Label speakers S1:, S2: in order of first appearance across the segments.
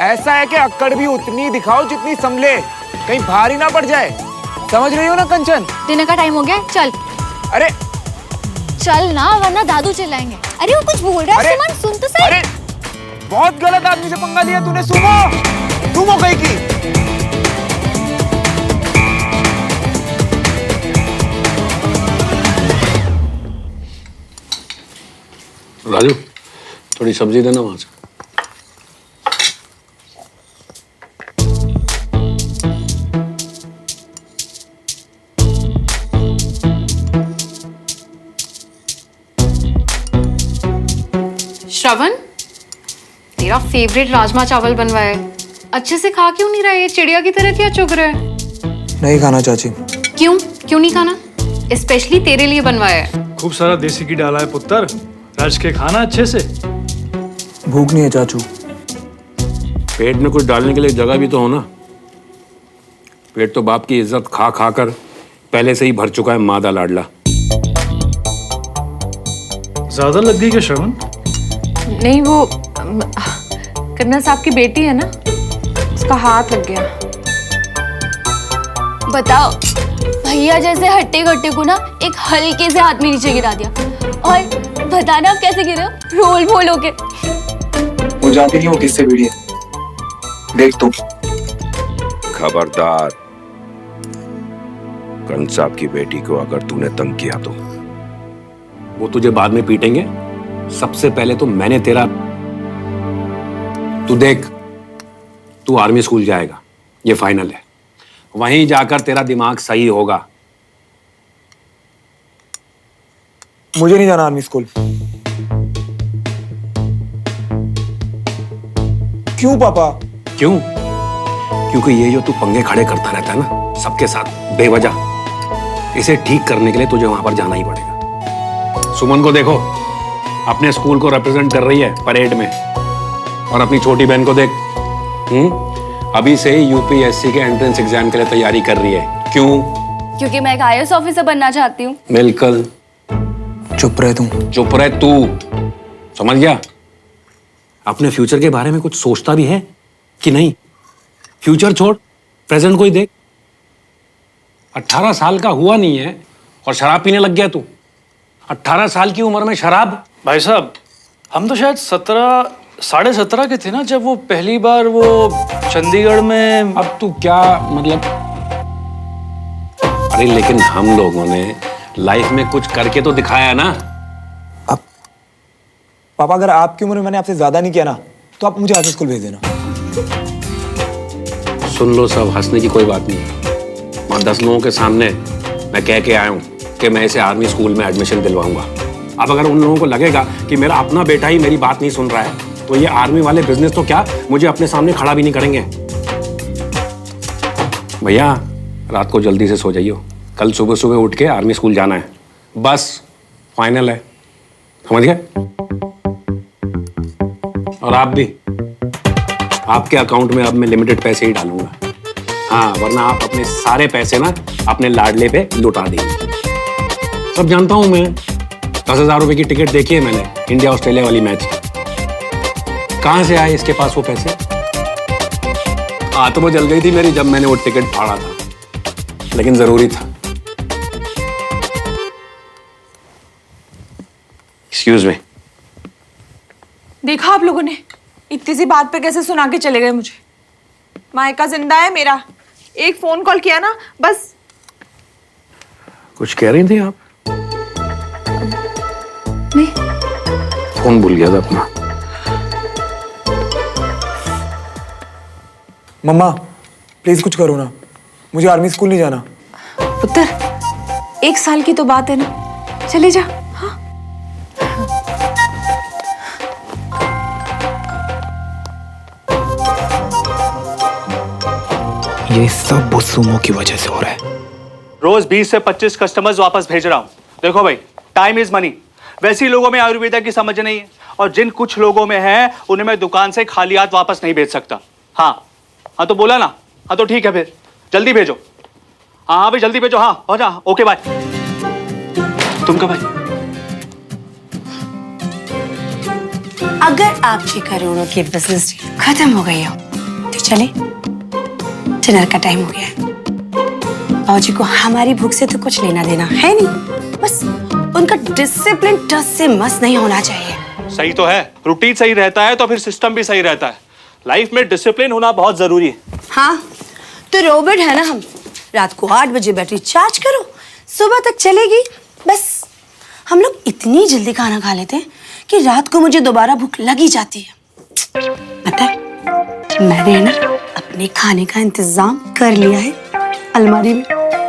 S1: ऐसा है कि अक्कड़ भी उतनी दिखाओ जितनी संभले, कहीं भारी ना पड़ जाए। समझ रही हो ना कंचन?
S2: डिनर का टाइम हो गया, चल।
S1: अरे
S2: चल ना, वरना दादू चिल्लाएंगे। अरे वो कुछ बोल रहा है, सुमन सुन तो सही।
S1: अरे बहुत गलत आदमी से पंगा लिया तूने। सुमो सुमो कहीं की।
S3: राजू थोड़ी सब्जी देना वहां से।
S4: श्रवण, तेरा फेवरेट राजमा चावल बनवाया है, अच्छे से खा क्यों नहीं रहा है? ये चिड़िया की तरह क्या चुग रहा है?
S1: नहीं खाना चाची।
S4: क्यों क्यों नहीं खाना? स्पेशली तेरे लिए बनवाया है।
S5: खूब सारा देसी घी डाला है पुत्र, रच के खाना अच्छे से।
S1: भूख नहीं है चाचू।
S3: पेट में कुछ डालने के लिए जगह भी तो हो ना। पेट तो बाप की इज्जत खा खा कर पहले से ही भर चुका है मादा लाडला।
S5: ज्यादा लग गई क्या श्रवण?
S4: नहीं, वो कन्ना साहब की बेटी है ना, उसका हाथ लग गया।
S2: बताओ, भैया जैसे हट्टे कट्टे को ना एक हल्के से हाथ में नीचे गिरा दिया, और बताना आप कैसे गिरे हो? रोल बोल होके।
S1: वो जानती नहीं वो किससे भिड़ी है। देख तुम।
S6: खबरदार, कंसाब की बेटी को अगर तूने तंग किया तो
S3: वो तुझे बाद में पीटेंगे, सबसे पहले तो मैंने तेरा। तू देख, तू आर्मी स्कूल जाएगा, ये फाइनल है। वहीं जाकर तेरा दिमाग सही होगा।
S1: मुझे नहीं जाना आर्मी स्कूल। क्यों पापा?
S3: क्यों? क्योंकि ये जो तू पंगे खड़े करता रहता है ना सबके साथ बेवजह, इसे ठीक करने के लिए तुझे वहां पर जाना ही पड़ेगा। सुमन को देखो, अपने स्कूल को रिप्रेजेंट कर रही है परेड में, और अपनी छोटी बहन को देख, अभी से ही यूपीएससी के एंट्रेंस एग्जाम के लिए तैयारी कर रही है। क्यों?
S2: क्योंकि मैं एक आईएएस ऑफिसर बनना चाहती हूँ।
S3: बिल्कुल।
S1: चुप रहे तुम।
S3: चुप रहे तू, समझ गया? अपने फ्यूचर के बारे में कुछ सोचता भी है कि नहीं? फ्यूचर छोड़, प्रेजेंट को ही देख। 18 साल का हुआ नहीं है और शराब पीने लग गया तू। 18 साल की उम्र में शराब?
S5: भाई साहब, हम तो शायद 17 के थे ना जब वो पहली बार वो चंडीगढ़ में।
S3: अब तू क्या मतलब? अरे लेकिन हम लोगों ने लाइफ में कुछ करके तो दिखाया ना।
S1: अब पापा, अगर आपकी उम्र में मैंने आपसे ज्यादा नहीं किया ना, तो आप मुझे आर्मी स्कूल भेज देना।
S3: सुन लो सब, हंसने की कोई बात नहीं है। वहां 10 लोगों के सामने मैं कह के आया हूं कि मैं इसे आर्मी स्कूल में एडमिशन दिलवाऊंगा। अब अगर उन लोगों को लगेगा कि मेरा अपना बेटा ही मेरी बात नहीं सुन रहा है, तो ये आर्मी वाले बिजनेस तो क्या मुझे अपने सामने खड़ा भी नहीं करेंगे। भैया रात को जल्दी से सो जाइयो, कल सुबह सुबह उठ के आर्मी स्कूल जाना है, बस फाइनल है, समझ गए? और आप भी, आपके अकाउंट में अब मैं लिमिटेड पैसे ही डालूंगा। हाँ, वरना आप अपने सारे पैसे ना अपने लाडले पे लुटा देंगे। सब जानता हूं मैं। 10,000 रुपए की टिकट देखी है मैंने इंडिया ऑस्ट्रेलिया वाली मैच की। कहां से आए इसके पास वो पैसे? आत्मा जल गई थी मेरी जब मैंने वो टिकट फाड़ा था, लेकिन जरूरी था। Excuse me.
S7: देखा आप लोगों ने, इतनी सी बात पे कैसे सुना के चले गए मुझे। मायका जिंदा है मेरा, एक फोन कॉल किया ना बस।
S3: कुछ कह रही थी आप?
S4: नहीं।
S3: फोन भूल गया था अपना।
S1: मम्मा प्लीज कुछ करो ना, मुझे आर्मी स्कूल नहीं जाना।
S7: पुत्र, 1 साल की तो बात है ना, चले जा। हाँ?
S1: ये सब वो सुमो की वजह से हो रहा है।
S8: रोज 20 से 25 कस्टमर्स वापस भेज रहा हूँ। देखो भाई, टाइम इज मनी। वैसे लोगों में आयुर्वेदा की समझ नहीं है, और जिन कुछ लोगों में है उन्हें मैं दुकान से खाली हाथ वापस नहीं भेज सकता। हाँ हाँ तो बोला ना। हाँ तो ठीक है, फिर जल्दी भेजो। हाँ हाँ भाई जल्दी भेजो। हाँ हो जा, ओके बाय। तुम कब भाई?
S9: अगर आपके करोड़ों की बिजनेस खत्म हो गई हो तो चले, डिनर का टाइम हो गया है। बाबूजी को हमारी भूख से तो कुछ लेना देना है नहीं, बस उनका डिसिप्लिन टस से मस नहीं होना चाहिए।
S8: सही तो है, रूटीन सही रहता है तो फिर सिस्टम भी सही रहता है। लाइफ में डिसिप्लिन होना बहुत जरूरी है।
S9: हाँ, तो रोबोट है ना हम। रात को 8 बजे बैटरी चार्ज करो, सुबह तक चलेगी। बस हम लोग इतनी जल्दी खाना खा लेते हैं कि रात को मुझे दोबारा भूख लगी जाती है। पता है, मैंने ना अपने खाने का इंतजाम कर लिया है अलमारी में।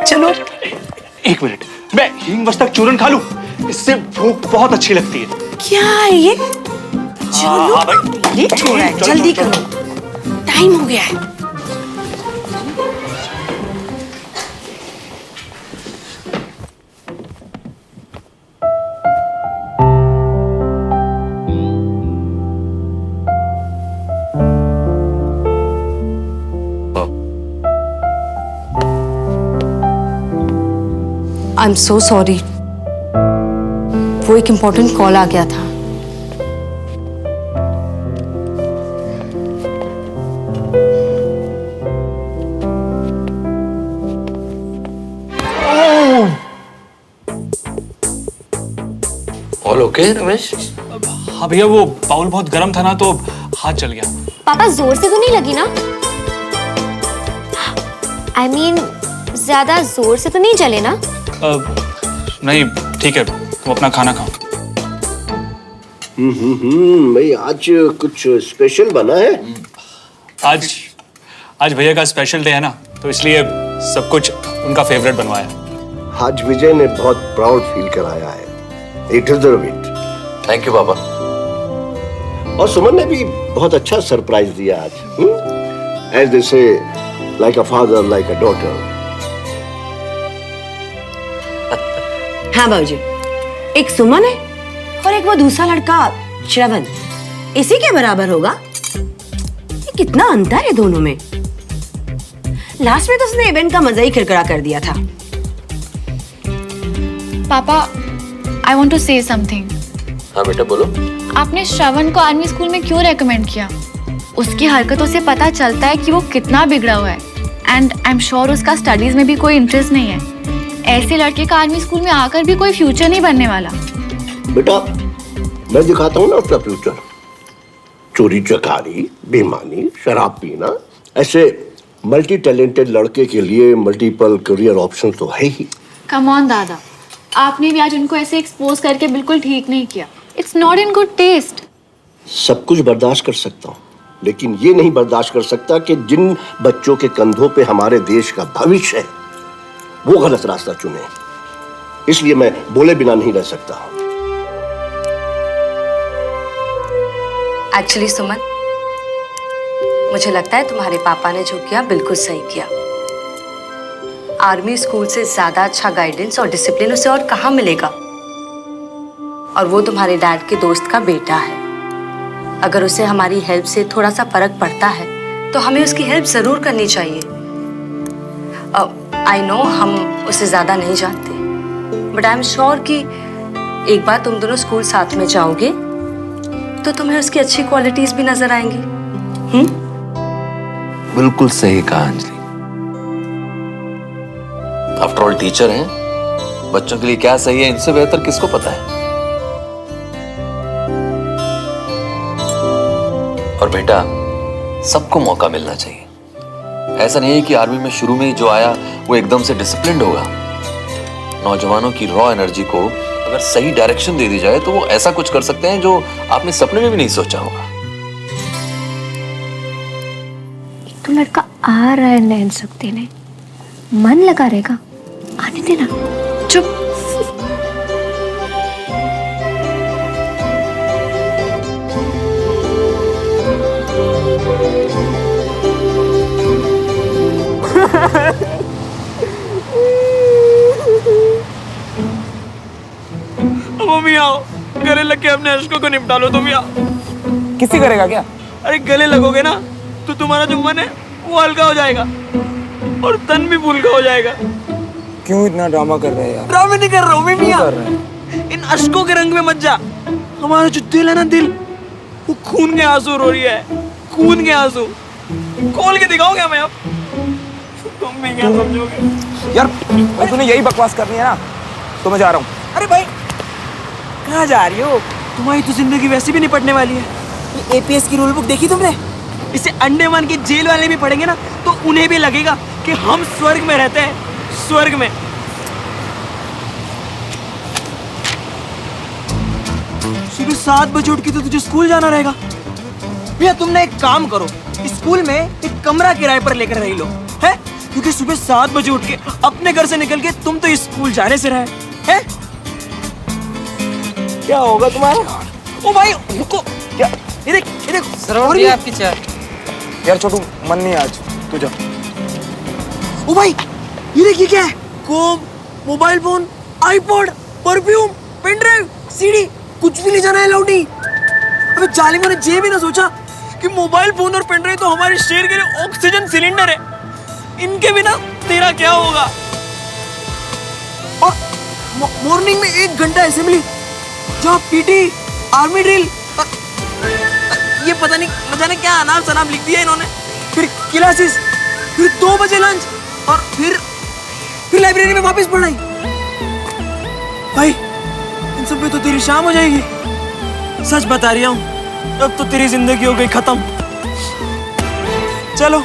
S9: चलो।
S8: एक मिनट, मैं हींग मस्तक चूरन खा लूं, इससे भूख बहुत अच्छी लगती है।
S9: क्या है ये? चलो,
S8: हाँ भाई।
S9: लेट हो रहा है, जल्दी करो, टाइम हो गया है। आई एम सो सॉरी, वो एक इम्पोर्टेंट कॉल आ गया था।
S10: All okay Ramesh?
S5: हाँ भैया, वो बाउल बहुत गर्म था ना तो हाथ जल गया।
S2: पापा जोर से तो नहीं लगी ना? I mean, ज्यादा जोर से तो नहीं जले ना?
S5: नहीं, ठीक है, तुम अपना खाना खाओ।
S10: भाई आज कुछ स्पेशल बना है?
S5: आज भैया का स्पेशल डे है ना, तो इसलिए सब कुछ उनका फेवरेट बनवाया।
S10: आज विजय ने बहुत प्राउड फील कराया है। He deserve it.
S11: Thank you पापा।
S10: और सुमन ने भी बहुत अच्छा सरप्राइज दिया आज। As they say, like a father, like a daughter.
S9: हाँ बाबूजी, एक सुमन है और एक वो दूसरा लड़का श्रवण, इसी के बराबर होगा। ये कितना अंतर है दोनों में। लास्ट में तो उसने इवेंट का मजा ही किरकिरा कर दिया था।
S4: पापा, I want to say something.
S11: हाँ बेटा बोलो।
S4: आपने श्रवण को आर्मी स्कूल में क्यों रेकमेंड किया? उसकी हरकतों से पता चलता है कि वो कितना बिगड़ा हुआ है, एंड आई एम श्योर उसका स्टडीज में भी कोई इंटरेस्ट नहीं है। ऐसे लड़के का आर्मी स्कूल में आकर भी कोई फ्यूचर नहीं बनने वाला।
S10: बेटा, मैं दिखाता हूँ ना उसका फ्यूचर। चोरी चकारी, बेईमानी, शराब पीना, ऐसे मल्टी टैलेंटेड लड़के के लिए मल्टीपल करियर ऑप्शन तो है ही।
S4: कम ऑन दादा, आपने भी आज उनको ऐसे एक्सपोज करके बिल्कुल ठीक नहीं किया। It's not in good taste.
S10: सब कुछ बर्दाश्त कर सकता हूँ, लेकिन ये नहीं बर्दाश्त कर सकता कि जिन बच्चों के कंधों पे हमारे देश का भविष्य है वो गलत रास्ता चुने। इसलिए मैं बोले बिना नहीं रह सकता।
S9: एक्चुअली सुमन, मुझे लगता है तुम्हारे पापा ने जो किया बिल्कुल सही किया। आर्मी स्कूल से ज्यादा अच्छा गाइडेंस और डिसिप्लिन उसे और कहाँ मिलेगा। और वो तुम्हारे डैड के दोस्त का बेटा है। अगर उसे हमारी हेल्प से थोड़ा सा फर्क पड़ता है तो हमें उसकी हेल्प जरूर करनी चाहिए। आई नो हम उसे ज्यादा नहीं जानते, बट आई एम श्योर कि एक बार तुम दोनों स्कूल साथ में जाओगे तो तुम्हें उसकी अच्छी क्वालिटीज भी नजर आएंगी।
S11: बिल्कुल सही कहा अंजलि। आफ्टर ऑल टीचर हैं, बच्चों के लिए क्या सही है इनसे बेहतर किसको पता है। और बेटा, सबको मौका मिलना चाहिए। ऐसा नहीं है कि आर्मी में शुरू में ही जो आया वो एकदम से डिसिप्लिन्ड होगा। नौजवानों की रॉ एनर्जी को अगर सही डायरेक्शन दे दी जाए तो वो ऐसा कुछ कर सकते हैं जो आपने सपने में भी नहीं सोचा होगा।
S2: तो लड़का आ रहा है नैन सकते ने, मन लगा रहेगा, आने देना।
S4: चुप।
S5: मम्मी आओ, गले लग के अपने अश्कों को निपटा लो। तुम आओ।
S1: किसी करेगा क्या?
S5: अरे गले लगोगे ना तो तुम्हारा जो मन है वो हल्का हो जाएगा और तन भी फुल्का हो जाएगा।
S1: क्यों इतना ड्रामा कर रहे हैं यार?
S5: ड्रामे नहीं कर रहा हूँ मैं
S1: क्यों
S5: मियां।
S1: कर रहे हैं?
S5: इन अश्कों के रंग में मत जा। हमारा जो दिल है ना, दिल, वो खून के आंसू रो रही है, खून के आंसू।
S1: खोल के दिखाओगे हमें अब? तुम भी क्या समझोगे यार? भाई तूने यही बकवास करनी है ना, तो मैं जा रहा हूँ।
S12: अरे भाई कहाँ जा रही हो? तुम्हारी तो जिंदगी वैसे भी निपटने वाली है। ये एपीएस की रूल बुक देखी तुमने? इसे अंडमान के जेल वाले भी पढ़ेंगे ना तो उन्हें भी लगेगा कि हम स्वर्ग में रहते हैं, स्वर्ग में। सुबह 7 बजे उठ के तो तुझे स्कूल जाना रहेगा। भैया तुमने एक काम करो, स्कूल में एक कमरा किराए पर लेकर रह लो, है? क्योंकि सुबह 7 बजे उठ के अपने घर से निकल के तुम तो स्कूल जाने से रहे हैं। क्या होगा तुम्हारा? ओ भाई रुको, क्या? ये देख
S1: और भी आपकी चाय। यार छोटू मन नहीं आज, तू जा।
S12: ओ भाई ये देखिए क्या है? Comb, mobile phone, iPod, perfume, pen drive, CD, कुछ भी ले जाना है अलाउड नहीं। अबे जालिमों ने ये भी ना सोचा कि मोबाइल फोन और पेन ड्राइव तो हमारे शहर के लिए ऑक्सीजन सिलेंडर है, इनके बिना तेरा क्या होगा? और मॉर्निंग में 1 घंटा असेंबली, जहाँ पीटी, आर्मी ड्रिल, ये पता नहीं न जाने क्या अनाम शनाम लिख दिया इन्होंने, फिर क्लासेस, फिर 2 बजे लंच और फिर लाइब्रेरी में वापस पढ़ाई। भाई इन सब में तो तेरी शाम हो जाएगी। सच बता रही हूँ, अब तो तेरी जिंदगी हो गई खत्म। चलो,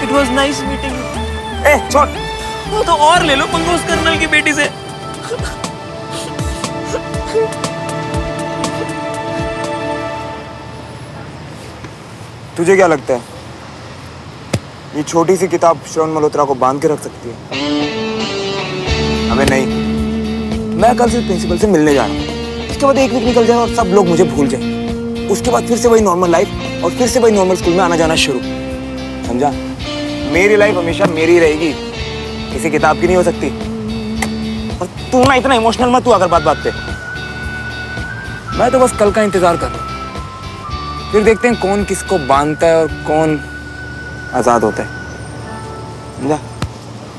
S12: it was nice meeting you. ए छोड़, वो तो और ले लो पंगा उस कर्नल की बेटी से।
S1: तुझे क्या लगता है ये छोटी सी किताब श्रवण मल्होत्रा को बांध के रख सकती है? अबे नहीं, मैं कल से प्रिंसिपल से मिलने जा रहा हूँ। उसके बाद 1 वीक निकल जाए और सब लोग मुझे भूल जाए। उसके बाद फिर से वही नॉर्मल लाइफ और फिर से वही नॉर्मल स्कूल में आना जाना शुरू। समझा? मेरी लाइफ हमेशा मेरी रहेगी, किसी किताब की नहीं हो सकती। और तू ना इतना इमोशनल मत तू अगर बात बात पे। मैं तो बस कल का इंतजार कर रहा हूँ, फिर देखते हैं कौन किसको बांधता है और कौन आजाद होता है। समझा?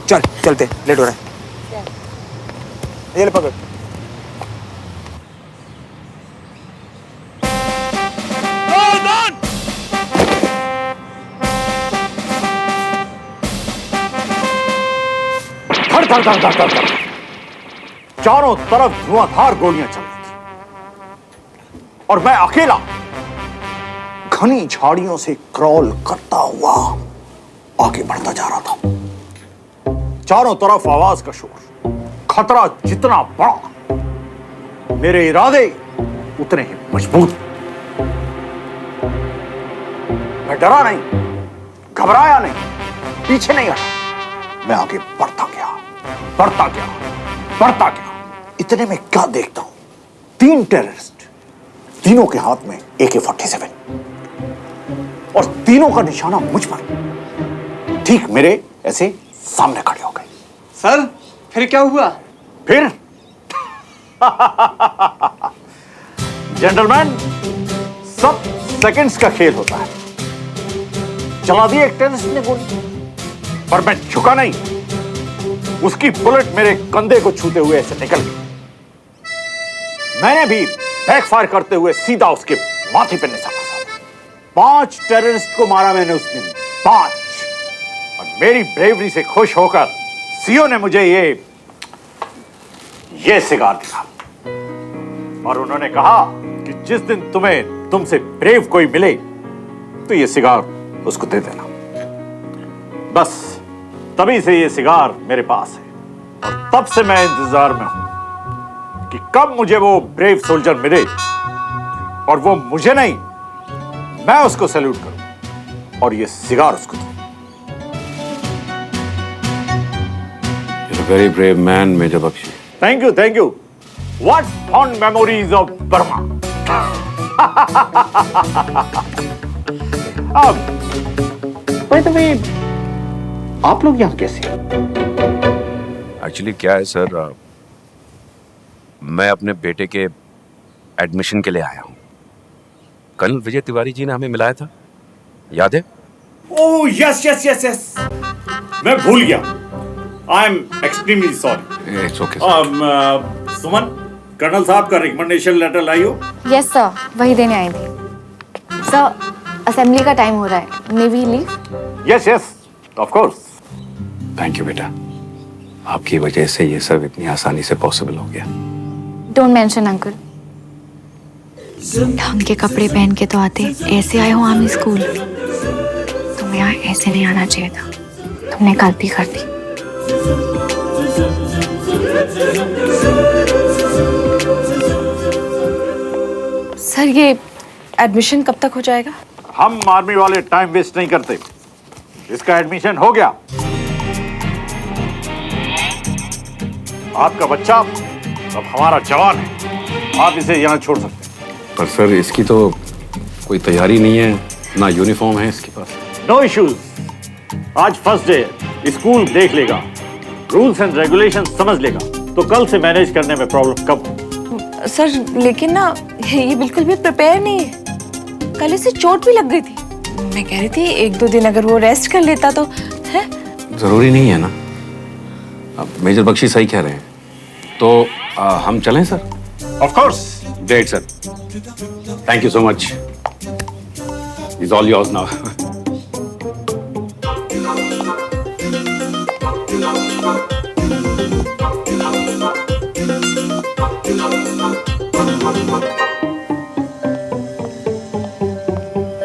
S1: चल चलते, लेट हो रहा है। ये ले पकड़।
S10: धड़ धड़ धड़ धड़ धड़, चारों तरफ धुआंधार गोलियां चल रही थी और मैं अकेला घनी झाड़ियों से क्रॉल करता हुआ आगे बढ़ता जा रहा था। चारों तरफ आवाज का शोर, खतरा जितना बड़ा मेरे इरादे उतने ही मजबूत। मैं डरा नहीं, घबराया नहीं, पीछे नहीं हटा, मैं आगे बढ़ता गया, बढ़ता गया, बढ़ता गया। इतने में क्या देखता हूं, 3 टेररिस्ट, तीनों के हाथ में AK-47 और तीनों का निशाना मुझ पर, ठीक मेरे ऐसे सामने खड़े हो गए।
S12: सर फिर क्या हुआ?
S10: फिर जेंटलमैन, सब सेकंड्स का खेल होता है। चला दी एक टेररिस्ट ने गोली, पर मैं झुका नहीं। उसकी बुलेट मेरे कंधे को छूते हुए ऐसे निकल गई। मैंने भी बैकफायर करते हुए सीधा उसके माथे पर निशाना साधा। 5 टेररिस्ट को मारा मैंने उस दिन, 5। और मेरी ब्रेवरी से खुश होकर सीओ ने मुझे ये सिगार दिया और उन्होंने कहा कि जिस दिन तुमसे ब्रेव कोई मिले तो ये सिगार उसको दे देना। बस तभी से ये सिगार मेरे पास है और तब से मैं इंतजार में हूं कि कब मुझे वो ब्रेव सोल्जर मिले और वो मुझे नहीं, मैं उसको सैल्यूट करूं और ये सिगार उसको दूं।
S3: You're a very brave man, Major Bakshi.
S10: Thank you, thank you. What fond memories of Burma. By the way, आप लोग यहाँ कैसे?
S6: एक्चुअली क्या है सर, मैं अपने बेटे के एडमिशन के लिए आया हूँ। कर्नल विजय तिवारी जी ने हमें मिलाया था, याद है?
S10: Oh yes yes yes yes, मैं भूल गया। I am extremely sorry.
S3: It's okay.
S10: Suman, colonel साहब का रिकमेंडेशन लेटर लाई हो?
S4: यस सर, वही देने आई थी। सर असेंबली का टाइम हो रहा है, may we leave?
S6: Yes yes of course.
S3: Thank you बेटा, आपकी वजह से ये सब इतनी आसानी से पॉसिबल हो गया।
S4: Don't mention uncle. ढंग के कपड़े पहन के तो आते, ऐसे आए हो आर्मी स्कूल। तुम्हें यहाँ ऐसे नहीं आना चाहिए था, तुमने गलती कर दी।
S7: सर ये एडमिशन कब तक हो जाएगा?
S6: हम आर्मी वाले टाइम वेस्ट नहीं करते, इसका एडमिशन हो गया। आपका बच्चा अब हमारा जवान है, आप इसे यहाँ छोड़ सकते हैं।
S3: पर सर इसकी तो कोई तैयारी नहीं है, ना यूनिफॉर्म है इसके पास।
S6: नो इश्यूज, आज फर्स्ट डे, स्कूल देख लेगा, रूल्स एंड रेगुलेशन समझ लेगा, तो कल से मैनेज करने में प्रॉब्लम कब।
S7: सर लेकिन ना ये बिल्कुल भी प्रिपेयर नहीं है, कल इसे चोट भी लग गई थी। मैं कह रही थी 1-2 दिन अगर वो रेस्ट कर लेता तो है।
S3: जरूरी नहीं है ना, अब मेजर बख्शी सही कह रहे हैं, तो हम चलें sir?
S6: Of course.
S3: Great sir, thank you so much, is all yours now.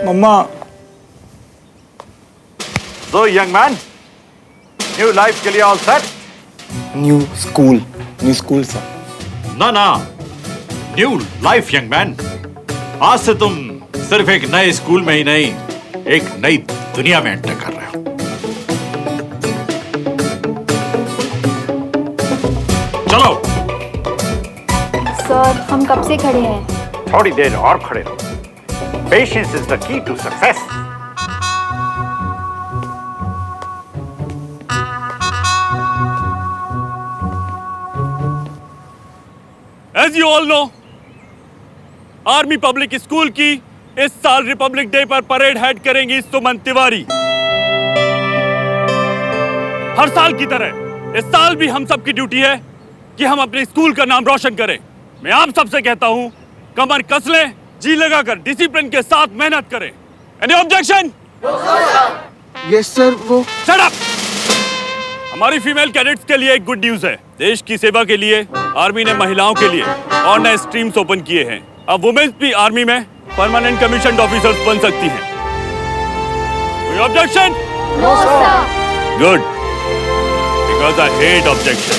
S1: मम्मा।
S6: So young man, new life के लिए all set?
S1: New school sir.
S6: ना ना, न्यू लाइफ यंग मैन। आज से तुम सिर्फ एक नए स्कूल में ही नहीं, एक नई दुनिया में एंटर कर रहे हो। चलो।
S4: सर हम कब से खड़े हैं?
S6: थोड़ी देर और खड़े रहो। Patience is the key to success.
S13: As you all know, army public school की इस साल रिपब्लिक डे पर परेड हेड करेंगी सुमन तिवारी। हर साल की तरह इस साल भी हम सबकी ड्यूटी है कि हम अपने स्कूल का नाम रोशन करें। मैं आप सबसे कहता हूं, कमर कस लें, जी लगाकर डिसिप्लिन के साथ मेहनत करें। Any objection?
S12: Yes sir. वो
S13: शट अप। हमारी फीमेल कैडेट्स के लिए एक गुड न्यूज है। देश की सेवा के लिए आर्मी ने महिलाओं के लिए और नए स्ट्रीम्स ओपन किए हैं। अब वुमेन्स भी आर्मी में परमानेंट कमीशन्ड ऑफिसर्स बन सकती हैं। कोई objection?
S4: No sir.
S13: Good, because I hate objection.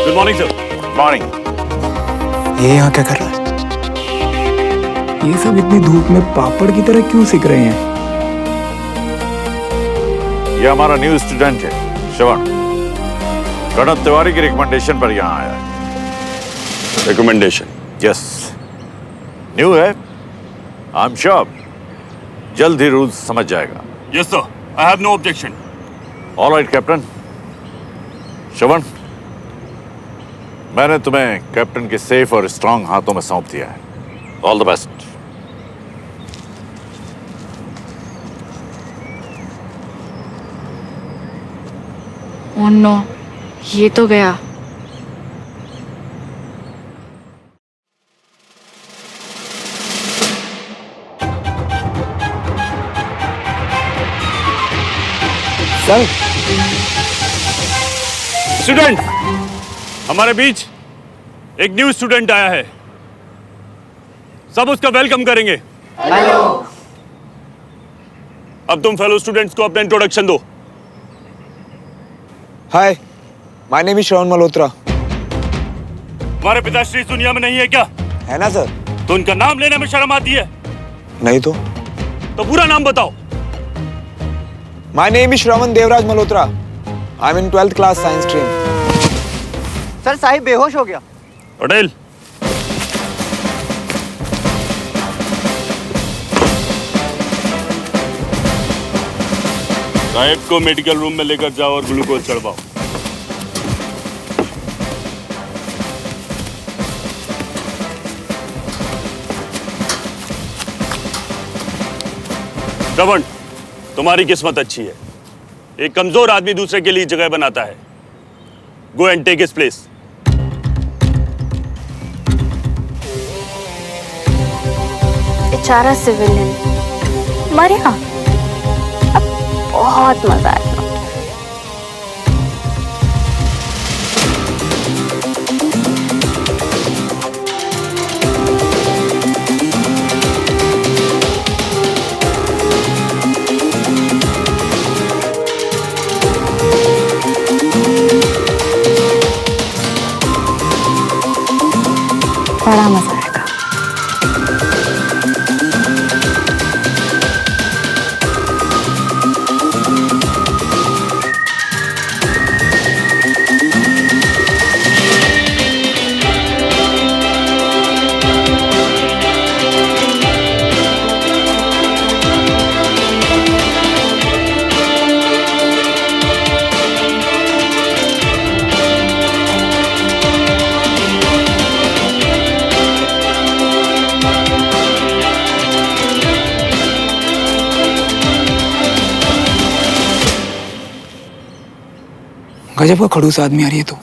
S13: Good morning sir.
S6: Morning.
S1: ये यहाँ क्या कर रहा है? ये सब इतनी धूप में पापड़ की तरह क्यों सिक रहे हैं?
S6: ये हमारा न्यू स्टूडेंट है, श्रवण। कर्नल तिवारी की रिकमेंडेशन पर यहाँ आया है।
S13: रिकमेंडेशन?
S6: यस, न्यू है। आई एम श्योर जल्द ही रूल्स समझ जाएगा।
S13: Yes sir, I have no objection.
S6: All right captain. Shravan, मैंने तुम्हें कैप्टन के सेफ और स्ट्रांग हाथों में सौंप दिया है। All the best.
S4: Oh no, ये तो गया।
S1: सर,
S13: स्टूडेंट, हमारे बीच एक न्यू स्टूडेंट आया है, सब उसका वेलकम करेंगे। हेलो। अब तुम फेलो स्टूडेंट्स को अपना इंट्रोडक्शन दो।
S1: हाय, माय नेम इज श्रवण मल्होत्रा।
S13: हमारे पिताश्री इस दुनिया में नहीं है क्या?
S1: है ना सर।
S13: तो उनका नाम लेने में शर्म आती है?
S1: नहीं तो
S13: पूरा नाम बताओ।
S1: My name is Shravan Devraj Malhotra. I am in 12th class science stream.
S12: Sir Sahib बेहोश हो गया।
S13: पटेल। साहिब को मेडिकल रूम में लेकर जाओ और ग्लूकोज चढ़वाओ। श्रवण, तुम्हारी किस्मत अच्छी है। एक कमजोर आदमी दूसरे के लिए जगह बनाता है। Go and take his place.
S2: बेचारा सिविलियन मरेगा। अब बहुत मजा आएगा। बड़ा मजा आएगा।
S1: गजब का खड़ूस आदमी आ रही है तो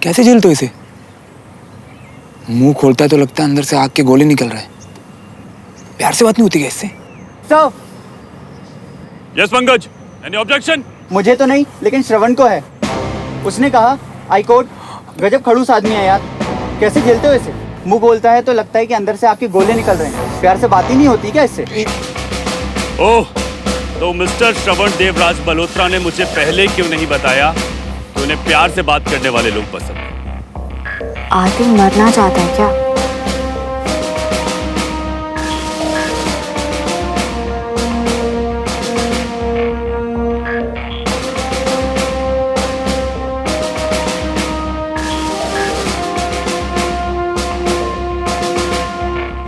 S1: कैसे झेलते हो इसे? मुंह खोलता है तो लगता है अंदर से आग के गोले निकल रहे हैं। प्यार से बात नहीं होती क्या इससे?
S14: Sir
S13: Yes, Pankaj. Any objection?
S14: मुझे तो नहीं, लेकिन श्रवण को है। उसने कहा आई कोर्ट, गजब खड़ूस आदमी है यार, कैसे झेलते हो इसे? मुंह बोलता है तो लगता है कि अंदर से आपके गोले निकल रहे हैं। प्यार से बात ही नहीं होती क्या इससे?
S13: ओह, तो मिस्टर श्रवण देवराज मल्होत्रा ने मुझे पहले क्यों नहीं बताया कि उन्हें प्यार से बात करने वाले लोग पसंद हैं?
S2: आदिल मरना चाहता है क्या?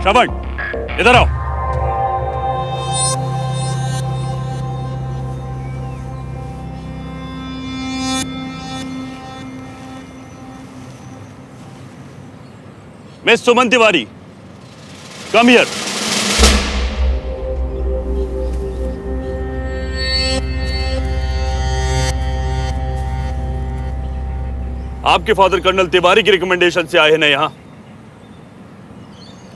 S13: श्रवण, इधर आओ। Miss Suman Tiwari, come here. आपके फादर कर्नल तिवारी की रिकमेंडेशन से आए हैं ना यहाँ,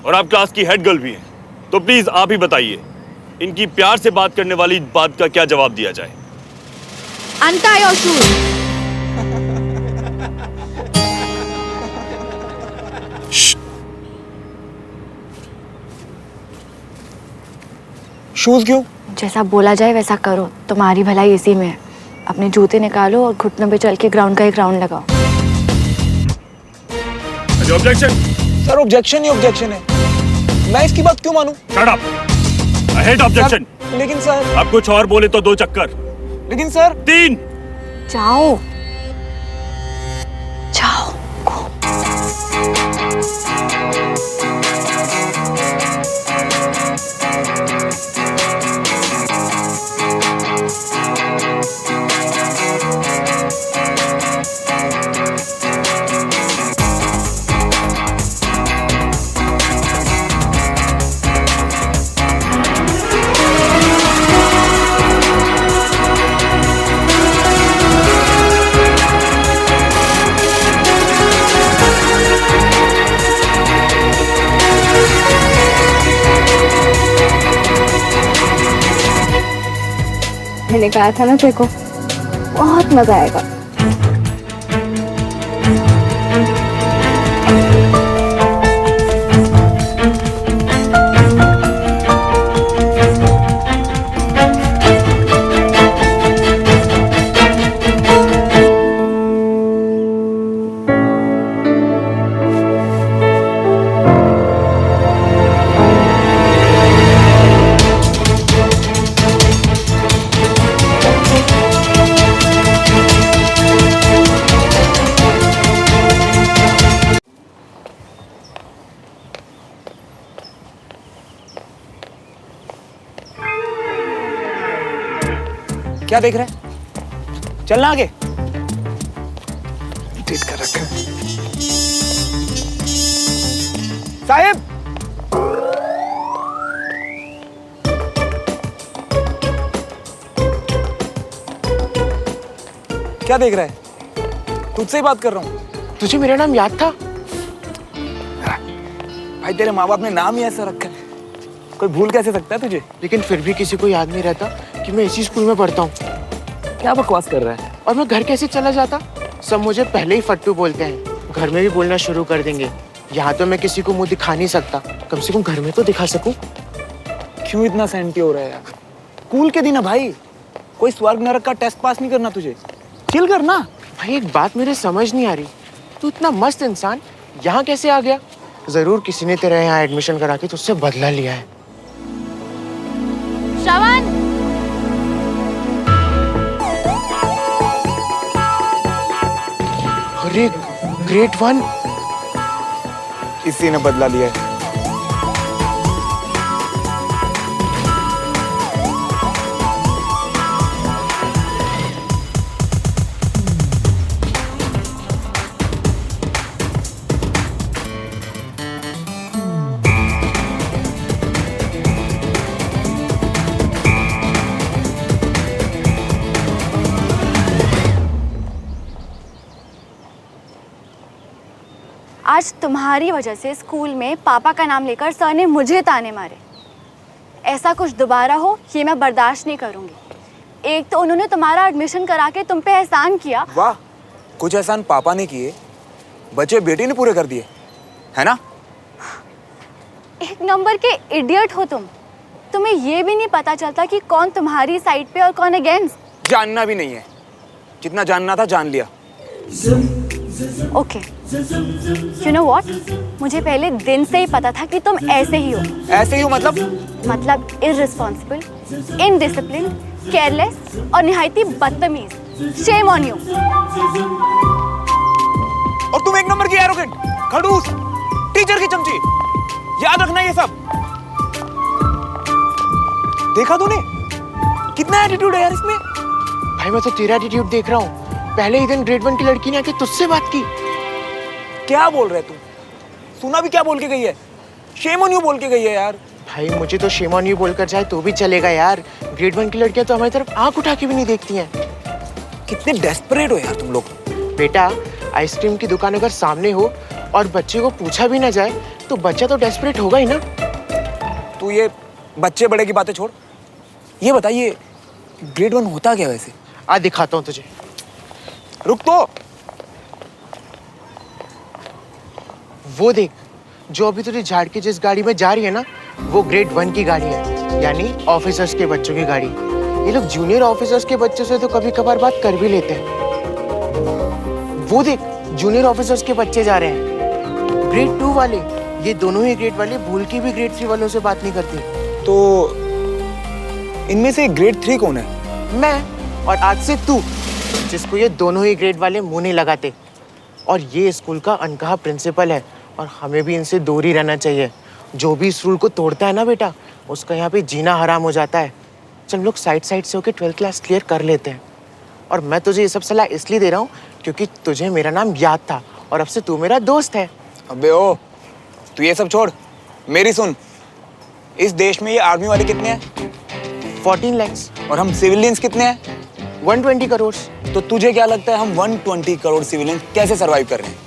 S13: और आप क्लास की हेड गर्ल भी हैं, तो प्लीज आप ही बताइए इनकी प्यार से बात करने वाली बात का क्या जवाब दिया जाए?
S4: Untie your shoes.
S1: शूज क्यों?
S4: जैसा बोला जाए वैसा करो, तुम्हारी भलाई इसी में है। अपने जूते निकालो और घुटनों पे चल के ग्राउंड का एक राउंड लगाओ।
S13: ऑब्जेक्शन?
S1: सर ऑब्जेक्शन ही ऑब्जेक्शन है, मैं इसकी बात क्यों मानूं?
S13: Shut up, I hate objection.
S1: लेकिन सर।
S13: आप कुछ और बोले तो 2 चक्कर।
S1: लेकिन सर।
S13: 3।
S4: जाओ जाओ।
S2: मैंने कहा था ना तेरे को, बहुत मजा आएगा।
S1: क्या देख रहे हैं? चलना आगे। इरिटेट कर रखा है। साहिब, क्या देख रहा है? तुझसे ही बात कर रहा हूँ।
S12: तुझे मेरा नाम याद था?
S1: भाई तेरे माँ बाप ने नाम ही ऐसा रखा है, कोई भूल कैसे सकता है तुझे?
S12: लेकिन फिर भी किसी को याद नहीं रहता कि मैं इसी स्कूल में पढ़ता हूँ।
S1: क्या बकवास कर रहा है?
S12: और मैं घर कैसे चला जाता? सब मुझे पहले ही फट्टू बोलते हैं, घर में भी बोलना शुरू कर देंगे। यहाँ तो मैं किसी को मुंह दिखा नहीं सकता, कम से कम घर में तो दिखा सकूं।
S1: क्यों इतना सेंटी हो रहा है यार? स्कूल के दिन है भाई, कोई स्वर्ग नरक का टेस्ट पास नहीं करना तुझे, चिल करना।
S12: भाई एक बात मेरे समझ नहीं आ रही, तू इतना मस्त इंसान यहाँ कैसे आ गया? जरूर किसी ने तेरा यहाँ एडमिशन करा के तुझसे बदला लिया है।
S4: श्रवण,
S12: अरे ग्रेड 1
S1: इसी ने बदला लिया है।
S2: आज तुम्हारी वजह से स्कूल में पापा का नाम लेकर सर ने मुझे ताने मारे। ऐसा कुछ दोबारा हो ये मैं बर्दाश्त नहीं करूंगी। एक तो उन्होंने तुम्हारा एडमिशन करा के तुम पे एहसान किया।
S1: वाह, कुछ एहसान पापा ने किए, बच्चे बेटी ने पूरे कर दिए, है ना?
S2: एक नंबर के इडियट हो तुम। तुम्हें ये भी नहीं पता चलता कि कौन तुम्हारी साइड पे और कौन अगेंस्ट।
S1: जानना भी नहीं है, जितना जानना था जान लिया।
S2: ओके, यू नो व्हाट, मुझे पहले दिन से ही पता था कि तुम ऐसे ही हो।
S1: ऐसे ही हो
S2: मतलब इररिस्पॉन्सिबल, इनडिसिप्लिन, केयरलेस और निहायती बदतमीज। Shame on you.
S1: और तुम एक नंबर की एरोगेंट, खड़ूस, टीचर की चमची। याद रखना ये सब। देखा तूने कितना एटीट्यूड है यार इसमें?
S12: भाई मैं तो तेरा एटीट्यूड देख रहा हूँ। पहले ही दिन ग्रेड 1 की लड़की ने आके तुझसे बात की।
S1: क्या बोल रहे तू? सुना भी क्या बोल के गई है? शेम ऑन यू बोल के गई है यार।
S12: भाई मुझे तो शेम ऑन यू बोलकर जाए तो भी चलेगा यार। ग्रेड 1 की लड़कियां तो हमारी तरफ आंख उठा के भी नहीं देखती हैं।
S1: कितने डेस्परेट हो यार तुम लोग।
S12: बेटा, आइसक्रीम की दुकान अगर सामने हो और बच्चे को पूछा भी ना जाए तो बच्चा तो डेस्परेट होगा ही ना।
S1: तू ये बच्चे बड़े की बातें छोड़, ये बताइए ग्रेड 1 होता क्या वैसे?
S12: आ दिखाता हूँ तुझे।
S1: रुक तो।
S12: वो देख, जो अभी तुझे झाड़ के जिस गाड़ी में जा रही है ना, वो ग्रेड 1 की गाड़ी है, यानी ऑफिसर्स के बच्चों की गाड़ी। ये लोग जूनियर ऑफिसर्स के बच्चों से तो कभी कभार बात कर भी लेते हैं। वो देख, जूनियर ऑफिसर्स के बच्चे जा रहे हैं। ग्रेड 2 वाले, ये दोनों ही ग्रेड वाले भूल के भी ग्रेड 3 वालों से बात नहीं करते।
S1: तो इनमें से ग्रेड 3 कौन है?
S12: मैं, और आज से तू, जिसको ये दोनों ही ग्रेड वाले मुंह नहीं लगाते। और ये स्कूल का अनकहा प्रिंसिपल है और हमें भी इनसे दूर ही रहना चाहिए। जो भी इस रूल को तोड़ता है ना बेटा, उसका यहाँ पे जीना हराम हो जाता है। चल लोग साइड से होके 12th क्लास क्लियर कर लेते हैं। और मैं तुझे ये सब सलाह इसलिए दे रहा हूँ क्योंकि तुझे मेरा नाम याद था और अब से तू मेरा दोस्त है।
S1: अबे ओ, तू ये सब छोड़, मेरी सुन। इस देश में ये आर्मी वाले कितने हैं?
S12: 14 lakhs।
S1: और हम सिविलियंस कितने हैं?
S12: 120 करोड़।
S1: तो तुझे क्या लगता है हम 120 करोड़ सिविलियंस कैसे सरवाइव कर रहे हैं?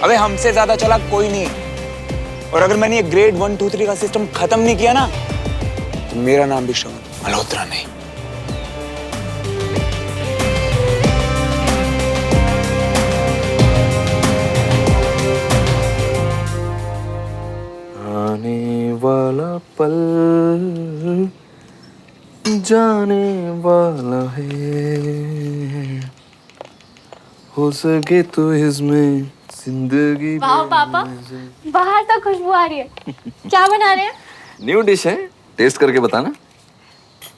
S1: अबे हमसे ज्यादा चला कोई नहीं। और अगर मैंने ये ग्रेड 1, 2, 3 का सिस्टम खत्म नहीं किया ना, तो मेरा नाम भी श्रवण मल्होत्रा नहीं।
S11: आने वाला पल जाने वाला है, हो सके तो इसमें जिंदगी।
S4: वाह पापा, बाहर तो खुशबू आ रही है। क्या बना रहे हैं?
S11: न्यू डिश है, टेस्ट करके बताना।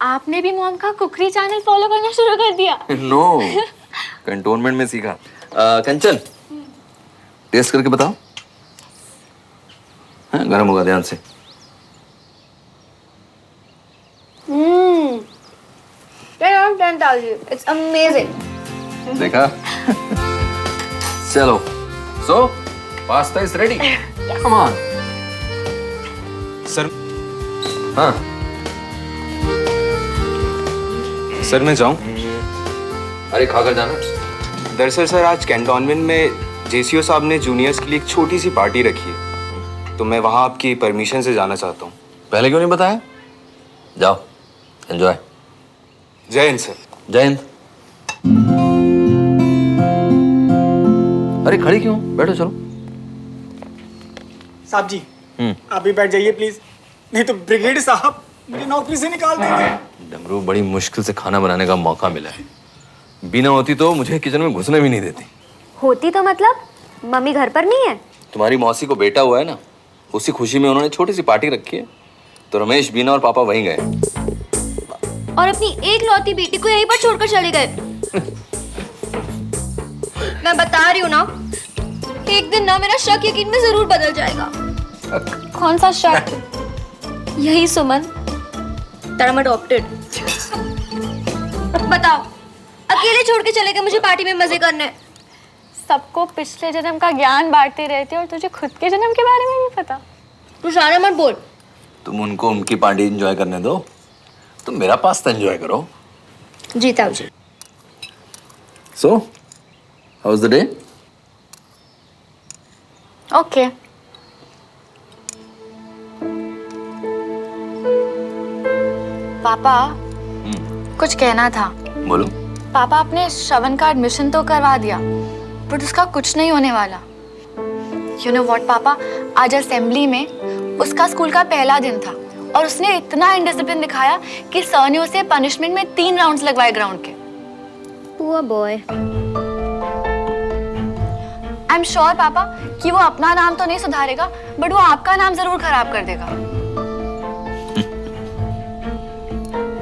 S4: आपने भी मॉम का कुकरी चैनल फॉलो करना शुरू कर दिया?
S11: नो, कंटोनमेंट में सीखा। कंचन, टेस्ट करके बताओ। हाँ, गरम होगा, ध्यान से।
S2: 10 out of 10 डालिए, it's amazing।
S11: देखा? चलो, so pasta is ready। Come on।
S15: Sir.
S11: हाँ।
S15: सर मैं जाऊं?
S11: अरे खाकर जाना।
S1: दरअसल सर आज कैंटोनमेंट में जेसीओ साहब ने जूनियर्स के लिए एक छोटी सी पार्टी रखी है, तो मैं वहाँ आपकी परमिशन से जाना चाहता हूँ।
S11: पहले क्यों नहीं बताया? जाओ, एंजॉय।
S1: जय हिंद सर।
S11: जय हिंद। अरे खड़ी क्यों? बैठो चलो।
S14: साहब जी आप भी बैठ जाइए प्लीज, नहीं तो ब्रिगेड साहब मुझे नौकरी से निकाल देंगे।
S11: डमरू, बड़ी मुश्किल से खाना बनाने का मौका मिला है। बिना होती तो मुझे किचन में घुसने भी नहीं देती।
S2: होती तो मतलब मम्मी घर पर नहीं है?
S11: तुम्हारी मौसी को बेटा हुआ है ना, उसी खुशी में उन्होंने छोटी सी पार्टी रखी है, तो रमेश, बीना और पापा वहीं गए
S4: और अपनी एक लौती बेटी को यहीं पर छोड़कर चले गए। मैं बता रही हूँ ना, एक दिन ना मेरा शक यकीन में जरूर बदल जाएगा।
S2: कौन सा शक?
S4: यही सुमन, that I'm adopted। बताओ, अकेले छोड़ के चले गए मुझे पार्टी में मजे करने।
S2: सबको पिछले जन्म का ज्ञान बांटते रहते और तुझे खुद के जन्म के बारे में नहीं पता।
S4: तू शाना मत बोल।
S11: तुम उनको उनकी पार्टी एंजॉय करने दो, तुम मेरा पास्ता एंजॉय करो।
S4: जीता
S11: जी। So, how was the day?
S2: Okay. पापा कुछ कहना था।
S11: बोलो।
S2: पापा आपने श्रवण का एडमिशन तो करवा दिया, बट उसका कुछ नहीं होने वाला। यू नो व्हाट पापा, आज असेंबली में उसका स्कूल का पहला दिन था और उसने इतना इनडिसिप्लिन दिखाया कि सर ने उसे पनिशमेंट में 3 राउंड्स लगवाए ग्राउंड के।
S4: Poor boy.
S2: I am sure पापा कि वो अपना नाम तो नहीं सुधारेगा, बट वो आपका नाम जरूर खराब कर देगा।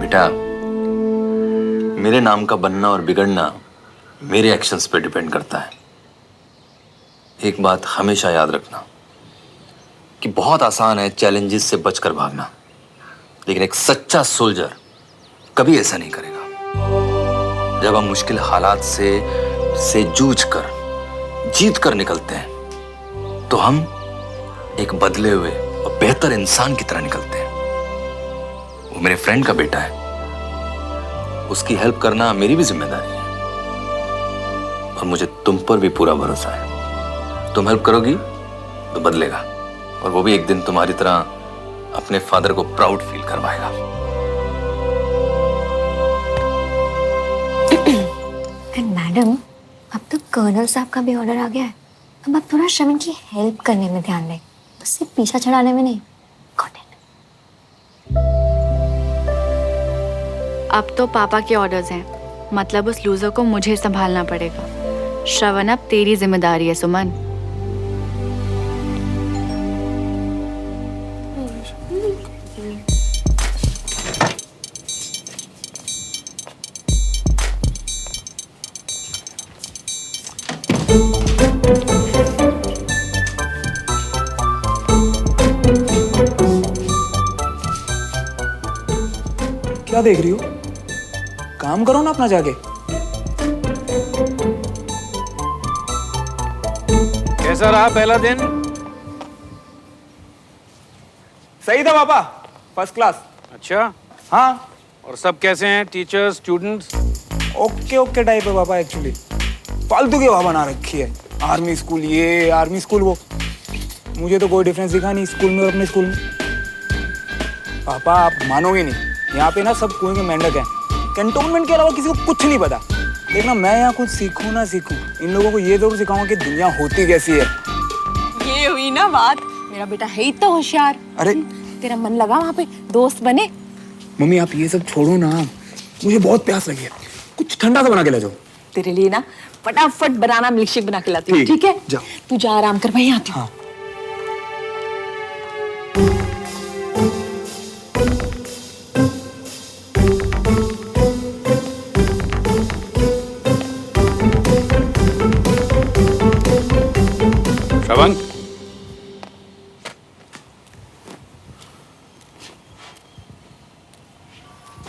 S11: बेटा, मेरे नाम का बनना और बिगड़ना मेरे एक्शंस पे डिपेंड करता है। एक बात हमेशा याद रखना कि बहुत आसान है चैलेंजेस से बचकर भागना, लेकिन एक सच्चा सोल्जर कभी ऐसा नहीं करेगा। जब हम मुश्किल हालात से जूझ कर जीत कर निकलते हैं तो हम एक बदले हुए और बेहतर इंसान की तरह निकलते हैं। वो मेरे फ्रेंड का बेटा है, उसकी हेल्प करना मेरी भी जिम्मेदारी है और मुझे तुम पर भी पूरा भरोसा है। तुम हेल्प करोगी तो बदलेगा, और वो भी एक दिन तुम्हारी तरह अपने फादर को प्राउड फील करवाएगा।
S4: मैडम, अब तो कर्नल साहब का भी ऑर्डर आ गया है। अब आप थोड़ा श्रवण की हेल्प करने में ध्यान दें, उससे पीछा छड़ाने में नहीं।
S2: अब तो पापा के ऑर्डर्स हैं, मतलब उस लूजर को मुझे संभालना पड़ेगा। श्रवण अब तेरी जिम्मेदारी है सुमन।
S1: क्या देख रही हो? काम करो ना अपना जाके।
S3: कैसा रहा पहला दिन?
S1: सही था पापा, फर्स्ट क्लास।
S3: अच्छा।
S1: हाँ।
S3: और सब कैसे हैं, teachers, students?
S1: Okay okay type है पापा। एक्चुअली फालतू की हवा बना रखी है, आर्मी स्कूल ये, आर्मी स्कूल वो। मुझे तो कोई डिफरेंस दिखा नहीं स्कूल में और अपने स्कूल में। पापा आप मानोगे नहीं, यहाँ पे ना सब कुएं के मेंढक हैं। कैंटोनमेंट के अलावा किसी को कुछ नहीं पता। देखना मैं यहाँ कुछ सीखूं ना सीखूं, इन लोगों को ये जरूर सिखाऊंगा कि दुनिया होती कैसी है।
S7: ये हुई ना बात। मेरा बेटा है ही तो होशियार।
S1: अरे
S7: तेरा मन लगा वहाँ पे, दोस्त बने।
S1: मम्मी आप ये सब छोड़ो ना, मुझे बहुत प्यास लगी है, कुछ ठंडा सा बना के ले जाओ।
S7: तेरे लिए ना फटाफट बनाना मिल्कशेक बना के लाती हूँ, ठीक है?
S1: जाओ।
S7: तू जा आराम कर, मैं आती हूँ।
S1: हाँ।
S3: श्रवण,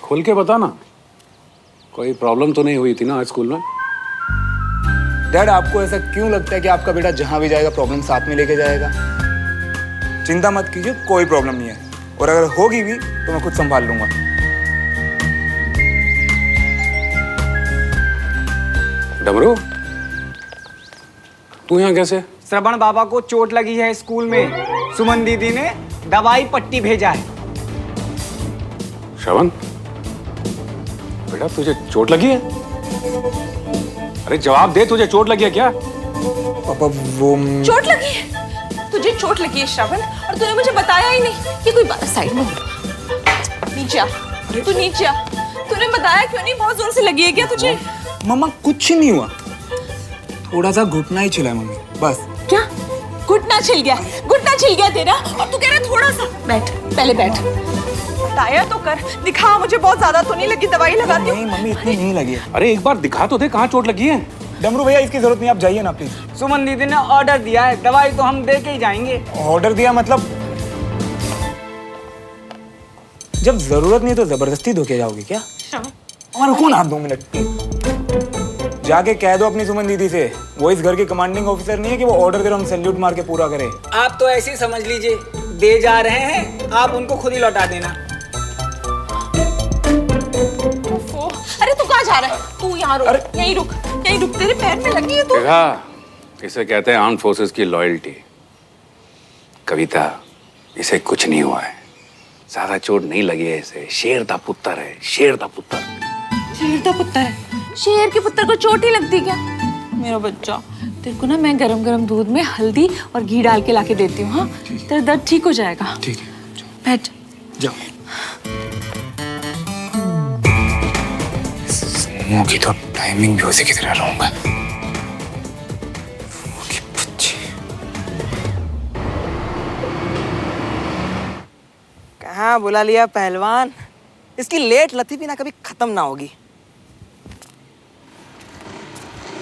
S3: खोल के बता ना, कोई प्रॉब्लम तो नहीं हुई थी ना आज स्कूल में?
S1: डैड आपको ऐसा क्यों लगता है कि आपका बेटा जहां भी जाएगा प्रॉब्लम साथ में लेके जाएगा? चिंता मत कीजिए, कोई प्रॉब्लम नहीं है, और अगर होगी भी तो मैं खुद संभाल लूंगा।
S3: डमरू, तू यहाँ कैसे?
S14: श्रवण बाबा को चोट लगी है स्कूल में, सुमन दीदी ने दवाई पट्टी भेजा है।
S3: श्रवण, बेटा तुझे चोट लगी है? अरे जवाब दे, तुझे चोट लगी है क्या?
S1: पापा वो
S7: चोट लगी है? तुझे चोट लगी है श्रवण, और तूने मुझे बताया ही नहीं कि कोई साइड में हो। नीचे आ, तू नीचे आ। तूने बताया क्यों नहीं? बहुत जोर से लगी है क्या तुझे?
S1: मम्मा कुछ नहीं हुआ, थोड़ा सा घुटना ही छिला है मम्मी, बस।
S7: क्या घुटना छिल गया? घुटना छिल गया तेरा, और तू कह रहा थोड़ा सा? बैठ, पहले बैठ, बताया तो कर, दिखा मुझे। बहुत ज्यादा तो नहीं लगी? दवाई लगाती हूँ।
S1: नहीं मम्मी, इतनी नहीं लगी है।
S3: अरे एक बार दिखा तो दे कहाँ चोट लगी है।
S1: डमरू भैया इसकी जरूरत नहीं, आप जाइए ना प्लीज।
S14: सुमन दीदी ने ऑर्डर दिया है, दवाई तो हम दे के ही जाएंगे।
S1: ऑर्डर दिया मतलब? जब जरूरत नहीं तो जबरदस्ती धोके जाओगे क्या? और रुको ना आप 2 मिनट, जाके कह दो अपनी सुमन दीदी से, वो इस घर की कमांडिंग ऑफिसर नहीं है कि वो ऑर्डर दे रहा हम सैल्यूट मार के पूरा करें।
S14: आप तो ऐसे ही समझ लीजिए, दे जा रहे हैं, आप उनको खुद ही लौटा देना।
S7: अरे तू कहाँ जा रहा है? तू यहाँ रुक, यहीं रुक, यहीं रुक, तेरे पैर में लगी है तू।
S3: देखा, इसे कहते हैं आर्म्ड फोर्सेस की लॉयल्टी। कविता, इसे कुछ नहीं हुआ है, ज्यादा चोट नहीं लगी है इसे। शेर दा पुत्र है, शेर दा पुत्र।
S7: शेर का पुत्र है? शेर के पुत्र को चोट ही लगती क्या? मेरा बच्चा, तेरे को ना मैं गरम गरम दूध में हल्दी और घी डाल के लाके देती हूँ। हाँ, तेरा दर्द ठीक हो जाएगा।
S1: ठीक है,
S7: बैठ
S1: जाओ। की तो टाइमिंग भी उसी की तरह रहूंगा।
S12: कहाँ बुला लिया पहलवान? इसकी लेट लतीफी ना कभी खत्म ना होगी।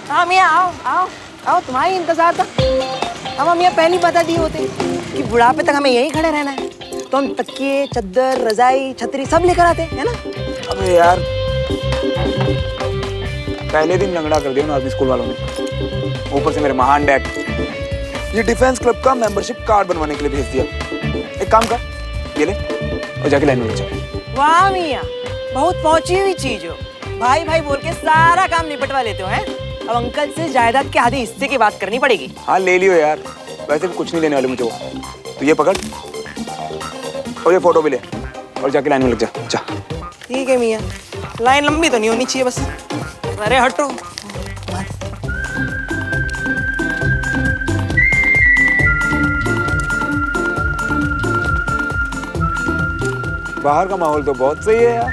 S12: हाँ मियाँ, आओ आओ आओ, तुम्हारी इंतजार था। हम मियाँ पहली बता दिए होते कि बुढ़ापे तक हमें यहीं खड़े रहना है, तो हम तकिए, चद्दर, रजाई, छतरी सब लेकर आते है ना।
S1: अबे यार, पहले दिन लंगड़ा कर दिया ना आर्मी स्कूल वालों ने, ऊपर से मेरे महान डैड ये डिफेंस क्लब का मेंबरशिप कार्ड बनवाने के लिए भेज दिया। एक काम कर, ये ले और जाके लाइन में लग जा।
S12: वाह मियाँ, बहुत पहुंची हुई चीज हो। भाई भाई बोल के सारा काम निपटवा लेते हो हैं। अब अंकल से जायदाद के आधे हिस्से की बात करनी पड़ेगी।
S1: हाँ ले लियो यार, वैसे भी कुछ नहीं देने वाले मुझे वो। तो ये पकड़ और ये फोटो भी ले और जाके लाइन में लग जा। जा।
S12: ठीक है मियाँ, लाइन लंबी तो नहीं होनी चाहिए बस। अरे हटो।
S1: बाहर का माहौल तो बहुत सही है यार,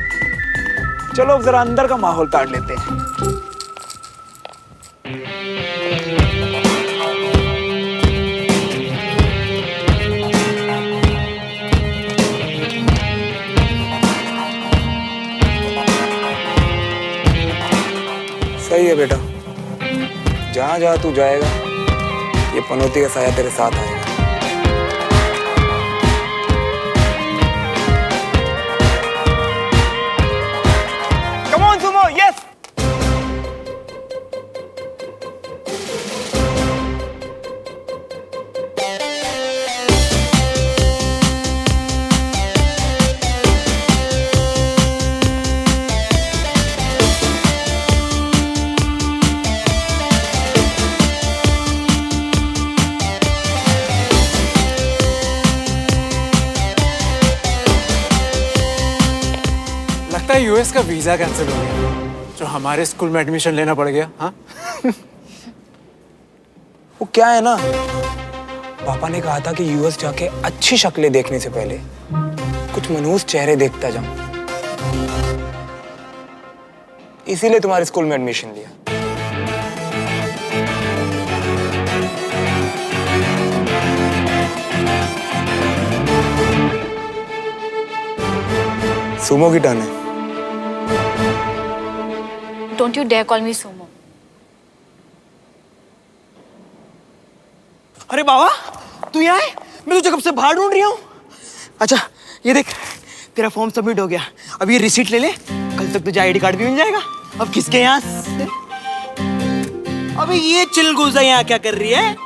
S1: चलो अब जरा अंदर का माहौल ताड़ लेते हैं। सही है बेटा, जहां जहां तू जाएगा ये पनौती का साया तेरे साथ आएगा। Come on, Sumo, yes!
S15: लगता है यूएस का वीजा कैंसिल हो गया, जो हमारे स्कूल में एडमिशन लेना पड़ गया। हाँ
S1: वो क्या है ना, पापा ने कहा था कि यूएस जाके अच्छी शक्लें देखने से पहले कुछ मनहूस चेहरे देखता जाऊं, इसीलिए तुम्हारे स्कूल में एडमिशन लिया। सुमो की टर्न है।
S4: Don't you dare call me Sumo.
S12: अरे बाबा, तू यहाँ है? मैं तुझे कब से बाहर ढूंढ रही हूँ। अच्छा ये देख, तेरा फॉर्म सबमिट हो गया। अब ये रिसीट ले ले, कल तक तुझे आईडी कार्ड भी मिल जाएगा। अब किसके यहाँ से? अबे ये चिलगोजा यहाँ क्या कर रही है?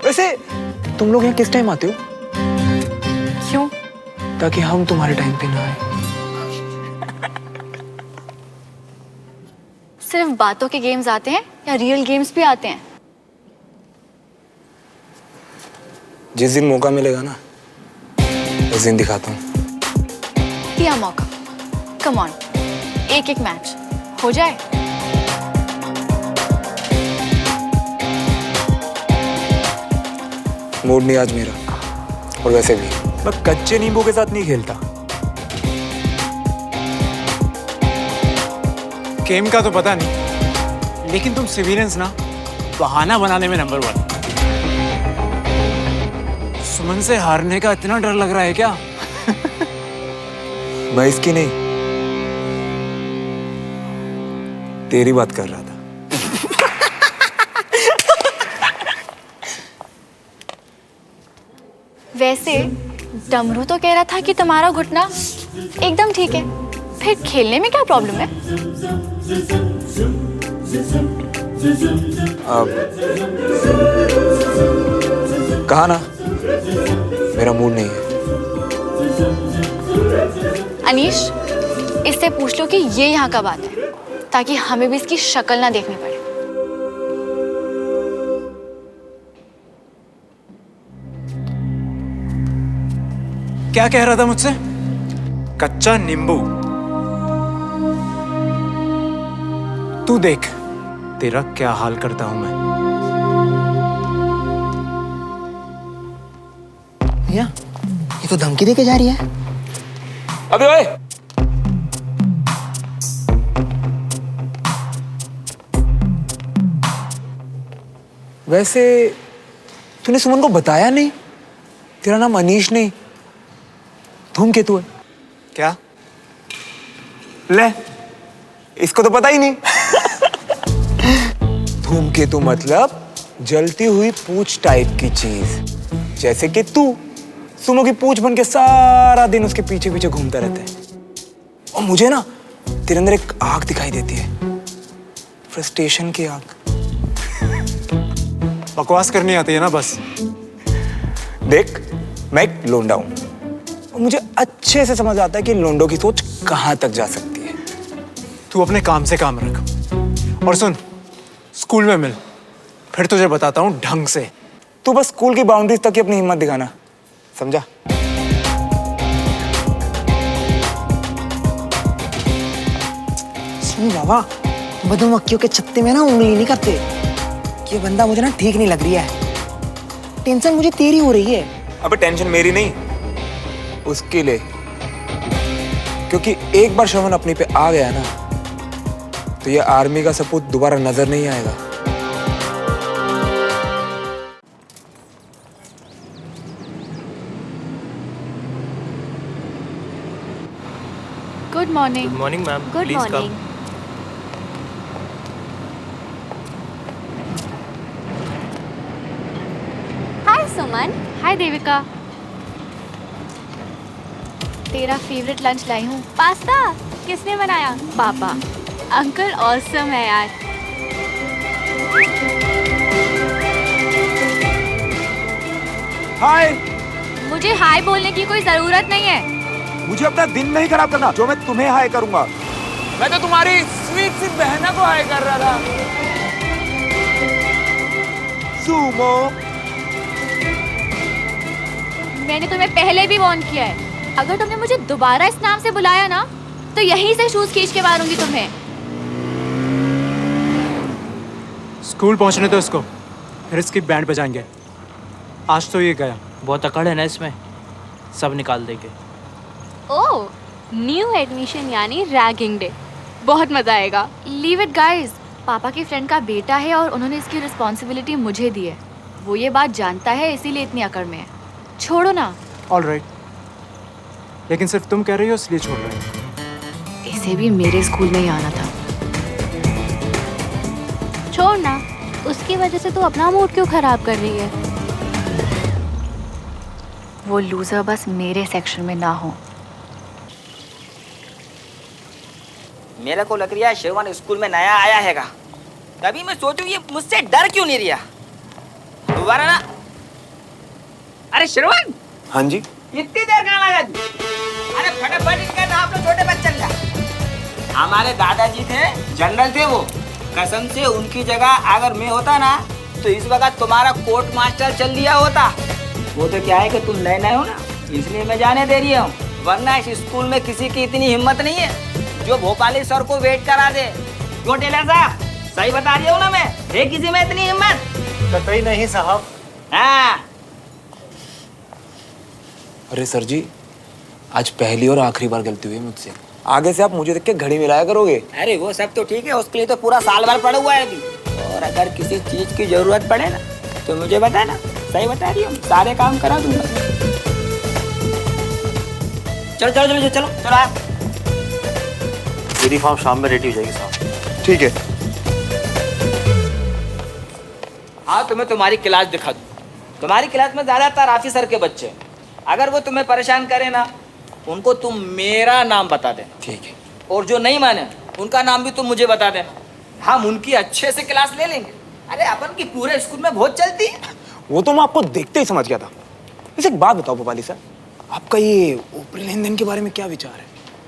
S12: वैसे तुम लोग यहाँ किस टाइम आते हो?
S4: क्यों?
S1: ताकि हम तुम्हारे टाइम पे ना आए।
S4: सिर्फ बातों के गेम्स आते हैं या रियल गेम्स भी आते हैं?
S1: जिस दिन मौका मिलेगा ना उस दिन दिखाता हूँ।
S4: दिया मौका, कम ऑन, एक एक मैच हो जाए।
S1: मूड नहीं आज मेरा, और वैसे भी मैं कच्चे नींबू के साथ नहीं खेलता।
S15: गेम का तो पता नहीं, लेकिन तुम सिविलियंस ना बहाना बनाने में नंबर 1। सुमन से हारने का इतना डर लग रहा है क्या?
S1: मैं इसकी नहीं, तेरी बात कर रहा था।
S4: वैसे डमरू तो कह रहा था कि तुम्हारा घुटना एकदम ठीक है, फिर खेलने में क्या प्रॉब्लम है?
S1: अब कहा ना मेरा मूड नहीं है।
S4: अनीश, इससे पूछ लो कि ये यहाँ का बात है, ताकि हमें भी इसकी शक्ल ना देखनी पड़े।
S15: क्या कह रहा था मुझसे? कच्चा नींबू। तू देख तेरा क्या हाल करता हूं मैं।
S12: भैया ये तो धमकी देके जा रही है।
S1: अबे ओए, वैसे तूने सुमन को बताया नहीं? तेरा नाम अनीश नहीं धूमकेतु है।
S15: क्या?
S1: ले, इसको तो पता ही नहीं। धूमकेतु मतलब जलती हुई पूंछ टाइप की चीज, जैसे कि तू सुमो की पूंछ बन के सारा दिन उसके पीछे पीछे घूमता रहता है। और मुझे ना तेरे अंदर एक आग दिखाई देती है, फ्रस्ट्रेशन की आग।
S15: बकवास करनी आती है ना बस।
S1: देख, मैं एक लोंडा हूं और मुझे अच्छे से समझ आता है कि लोंडों की सोच कहां तक जा सकती है।
S15: तू अपने काम से काम रख। और सुन, स्कूल में मिल, फिर तुझे बताता हूँ ढंग से।
S1: तू बस स्कूल की बाउंड्रीज तक ही अपनी हिम्मत दिखाना, समझा?
S12: सुन बाबा, मधुमक्खियों के छत्ते में ना उंगली नहीं करते। ये बंदा मुझे ना ठीक नहीं लग रही है। टेंशन मुझे तेरी हो रही है।
S1: अबे टेंशन मेरी नहीं, उसके लिए। क्योंकि एक बार श्रवण अपनी पे आ गया ना, तो ये आर्मी का सपूत दोबारा नजर नहीं आएगा।
S4: Good morning.
S12: Good morning ma'am.
S2: Good morning. Hi Suman.
S4: Hi Devika, तेरा फेवरेट लंच लाई हूँ।
S2: पास्ता किसने बनाया?
S4: पापा।
S2: अंकल ऑसम है यार।
S1: हाय।
S4: मुझे हाय बोलने की कोई जरूरत नहीं है।
S1: मुझे अपना दिन नहीं खराब करना जो मैं तुम्हें हाय करूंगा। मैं तो तुम्हारी स्वीट सी बहना को हाय कर रहा था। सुमो,
S4: मैंने तुम्हें पहले भी वार्न किया है, अगर तुमने मुझे दोबारा इस नाम से बुलाया ना, तो यहीं से शूज खींच के मारूंगी तुम्हें।
S15: स्कूल पहुंचने तो इसको, फिर इसकी बैंड बजाएंगे। आज तो ये गया।
S12: बहुत अकड़ है ना इसमें, सब निकाल देंगे।
S2: ओह, न्यू एडमिशन यानी रैगिंग डे। बहुत मजा आएगा।
S4: लीव इट गाइस, पापा की फ्रेंड का बेटा है और उन्होंने इसकी रिस्पॉन्सिबिलिटी मुझे दी है। वो ये बात जानता है, इसीलिए इतनी अकड़ में है। छोड़ो ना।
S15: ऑलराइट, लेकिन सिर्फ तुम कह रही हो इसलिए छोड़ रहे हो।
S4: इसे भी मेरे स्कूल में ही आना था।
S2: छोड़ ना, उसकी वजह से तू अपना मूड क्यों खराब कर रही है?
S4: वो लूजर बस मेरे सेक्शन में ना हो।
S12: मेरे को लग रहा है श्रवण स्कूल में नया आया हैगा। तभी मैं सोचूं ये मुझसे डर क्यों नहीं रहा। दोबारा ना। अरे श्रवण।
S1: हाँ जी।
S12: इतनी देर कहाँ लगा तू? अरे फटाफट इनका नाम लो, छोटे बच्चन का। हमारे दादाजी थे, जनरल थे वो। कसम से उनकी जगह अगर मैं होता ना तो इस वक्त तुम्हारा कोर्ट मास्टर चल दिया होता। वो तो क्या है कि तुम नए नए हो ना, इसलिए मैं जाने दे रही हूँ, वरना इस स्कूल में किसी की इतनी हिम्मत नहीं है जो भोपाली सर को वेट करा दे। क्यों टेलर साहब, सही बता रही हूँ ना मैं? है किसी में इतनी हिम्मत?
S15: कतई नहीं साहब।
S12: हाँ।
S1: अरे सर जी, आज पहली और आखिरी बार गलती हुई है मुझसे। आगे से आप मुझे देख के घड़ी मिलाया करोगे।
S12: अरे वो सब तो ठीक है, उसके लिए तो पूरा साल भर पड़ा हुआ है अभी। और अगर किसी चीज की जरूरत पड़े ना तो मुझे बताना, सही बता रही हूँ, सारे काम करा दूंगा। चलो चलो चलो चलो चलो आप।
S14: यूनिफॉर्म शाम में रेडी हो जाएगी साहब।
S1: ठीक है।
S12: हाँ, तुम्हें तुम्हारी क्लास दिखा दूँ। तुम्हारी क्लास में ज्यादातर ऑफिसर के बच्चे हैं। अगर वो तुम्हें परेशान करे ना, उनको तुम मेरा नाम बता देना।
S1: ठीक है।
S12: और जो नहीं माने उनका नाम भी तुम मुझे बता देना, हम उनकी अच्छे से क्लास ले लेंगे। अरे अपन की पूरे स्कूल में बहुत चलती है।
S1: वो तो मैं आपको देखते ही समझ गया था। वैसे एक बात बताओ भोपाली सर, आपका ये ऊपरी लेन देन के बारे में क्या विचार है?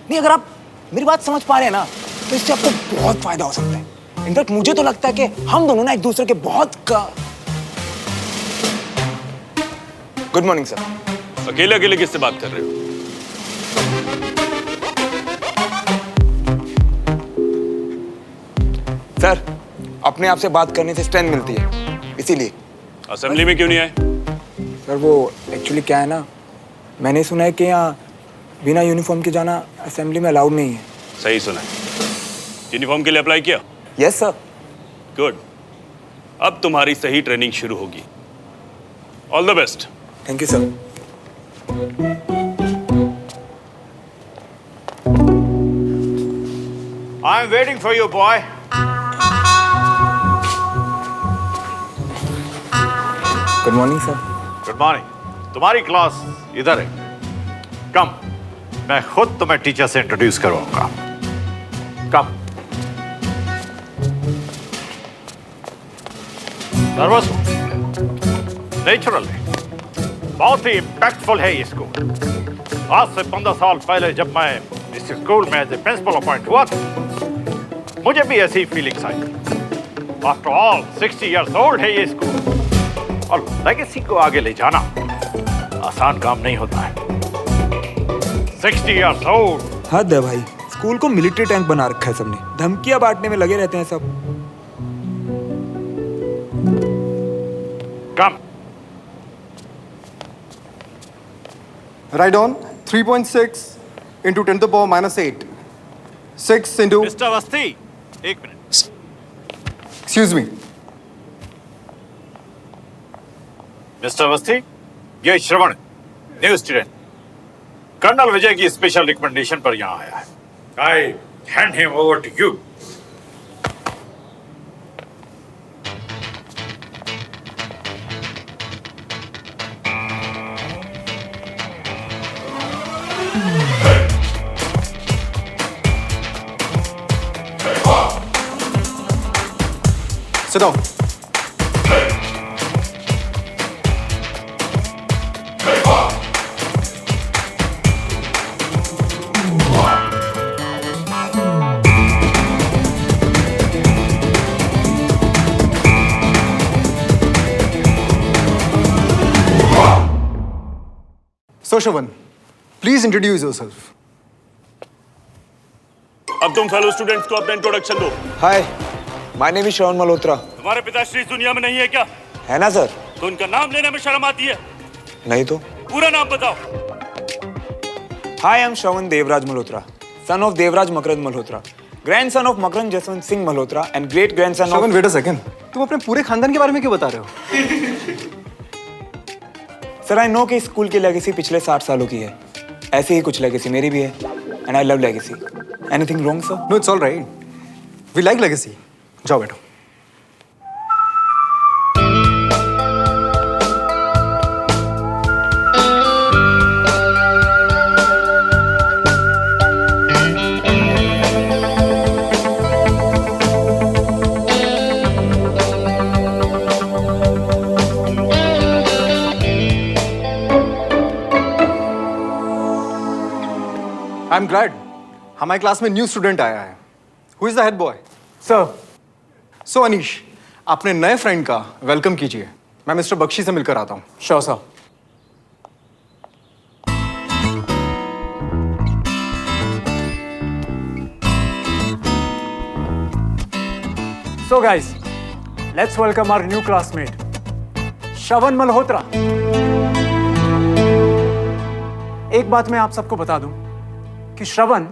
S1: नहीं, अगर आप मेरी बात समझ पा रहे हैं ना तो इससे आपको बहुत फायदा हो सकता है। इनफैक्ट मुझे तो लगता है कि हम दोनों ना एक दूसरे के बहुत गुड मॉर्निंग सर।
S13: अकेले अकेले किससे बात कर रहे हो?
S1: सर, अपने आप से बात करने से स्ट्रेंथ मिलती है, इसीलिए।
S13: असेंबली में क्यों नहीं आए?
S1: सर वो एक्चुअली क्या है ना, मैंने सुना है कि यहाँ बिना यूनिफॉर्म के जाना असेंबली में अलाउड नहीं है।
S13: सही सुना है। यूनिफॉर्म के लिए अप्लाई किया?
S1: Yes sir.
S13: गुड। अब तुम्हारी सही ट्रेनिंग शुरू होगी। All the best.
S1: Thank you sir.
S6: I am waiting for you boy.
S1: Good morning sir.
S6: Good morning. तुम्हारी क्लास इधर है। कम, मैं खुद तुम्हें टीचर से इंट्रोड्यूस करूंगा। कम। नर्वस हो? नेचुरल है, बहुत ही इम्पैक्टफुल है ये स्कूल। आज से 15 साल पहले जब मैं इस स्कूल में एज ए प्रिंसिपल अपॉइंट हुआ था, मुझे भी ऐसी फीलिंग्स आई। आफ्टर ऑल 60 इयर्स ओल्ड है ये स्कूल, और लेगेसी को आगे ले जाना आसान काम नहीं होता है। 60 इयर्स ओल्ड।
S1: हद है भाई, स्कूल को मिलिट्री टैंक बना रखा है सबने, धमकियां बांटने में लगे रहते हैं सब।
S6: कम।
S15: Write down 3.6 into 10 to the power minus 8. 6 into...
S6: mister Awasthi, एक minute.
S15: Excuse me.
S6: Mister Awasthi, ये Shravan, new student, colonel Vijay की स्पेशल रिकमेंडेशन पर यहाँ आया है। I hand him over to you.
S15: Sit down. So Shravan, please introduce yourself.
S13: अब तुम fellow students को अपना इंट्रोडक्शन दो।
S1: हाय, माय नेम इज श्रवण मल्होत्रा।
S13: तुम्हारे पिताश्री इस दुनिया में नहीं है क्या?
S1: है ना सर।
S13: तो उनका नाम लेने में शर्म आती है?
S1: नहीं तो।
S13: पूरा नाम बताओ।
S1: Hi, I am Shravan Devraj Malhotra, son of Devraj Makarand Malhotra, grandson of Makarand Jaswant Singh Malhotra and great grandson of...
S15: Shravan, wait a second, तुम अपने पूरे खानदान के बारे में क्यों बता रहे हो?
S1: सर, आई नो कि स्कूल की लेगेसी पिछले 60 सालों की है, ऐसे ही कुछ लेगेसी मेरी भी है, and I love legacy. Anything wrong sir?
S15: No, it's all right, we like legacy. जाओ बैठो। आई एम ग्लैड हमारी क्लास में न्यू स्टूडेंट आया है। Who is the head boy?
S1: Sir,
S15: so Anish, अपने नए फ्रेंड का वेलकम कीजिए। मैं मिस्टर बख्शी से मिलकर आता हूँ। Sure sir. So guys, let's welcome our new classmate, श्रवण मल्होत्रा। एक बात मैं आप सबको बता दूं कि श्रवण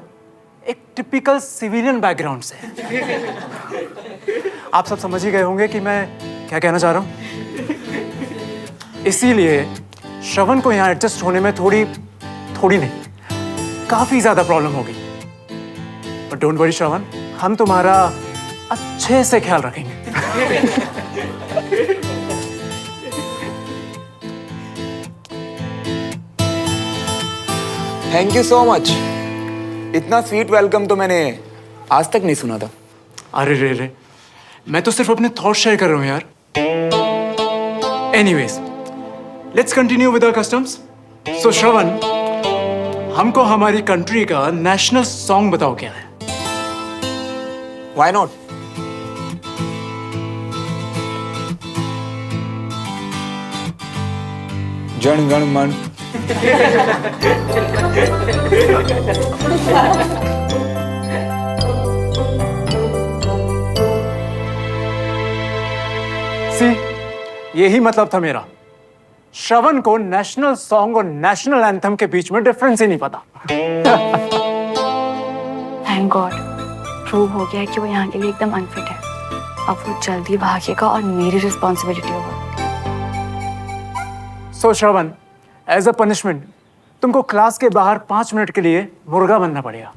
S15: एक टिपिकल सिविलियन बैकग्राउंड से है। आप सब समझ ही गए होंगे कि मैं क्या कहना चाह रहा हूं। इसीलिए श्रवण को यहां एडजस्ट होने में थोड़ी नहीं, काफी ज्यादा प्रॉब्लम होगी। बट डोंट वरी श्रवण, हम तुम्हारा अच्छे से ख्याल रखेंगे।
S1: Thank you so much. इतना स्वीट वेलकम तो मैंने आज तक नहीं सुना था।
S15: अरे रे, मैं तो सिर्फ अपने थॉट शेयर कर रहा हूं यार। Anyways, let's continue with our customs. So Shravan, हमको हमारी कंट्री का नेशनल सॉन्ग बताओ क्या है।
S1: Why not? जन गण मन।
S15: सी, यही मतलब था मेरा। श्रवण को नेशनल सॉन्ग और नेशनल एंथम के बीच में डिफरेंस ही नहीं पता।
S2: थैंक गॉड, प्रूव हो गया कि वो यहाँ के लिए एकदम अनफिट है। अब वो जल्दी भागेगा और मेरी रिस्पॉन्सिबिलिटी होगा।
S15: सो श्रवण, एज अ पनिशमेंट तुमको क्लास के बाहर 5 मिनट के लिए मुर्गा बनना पड़ेगा।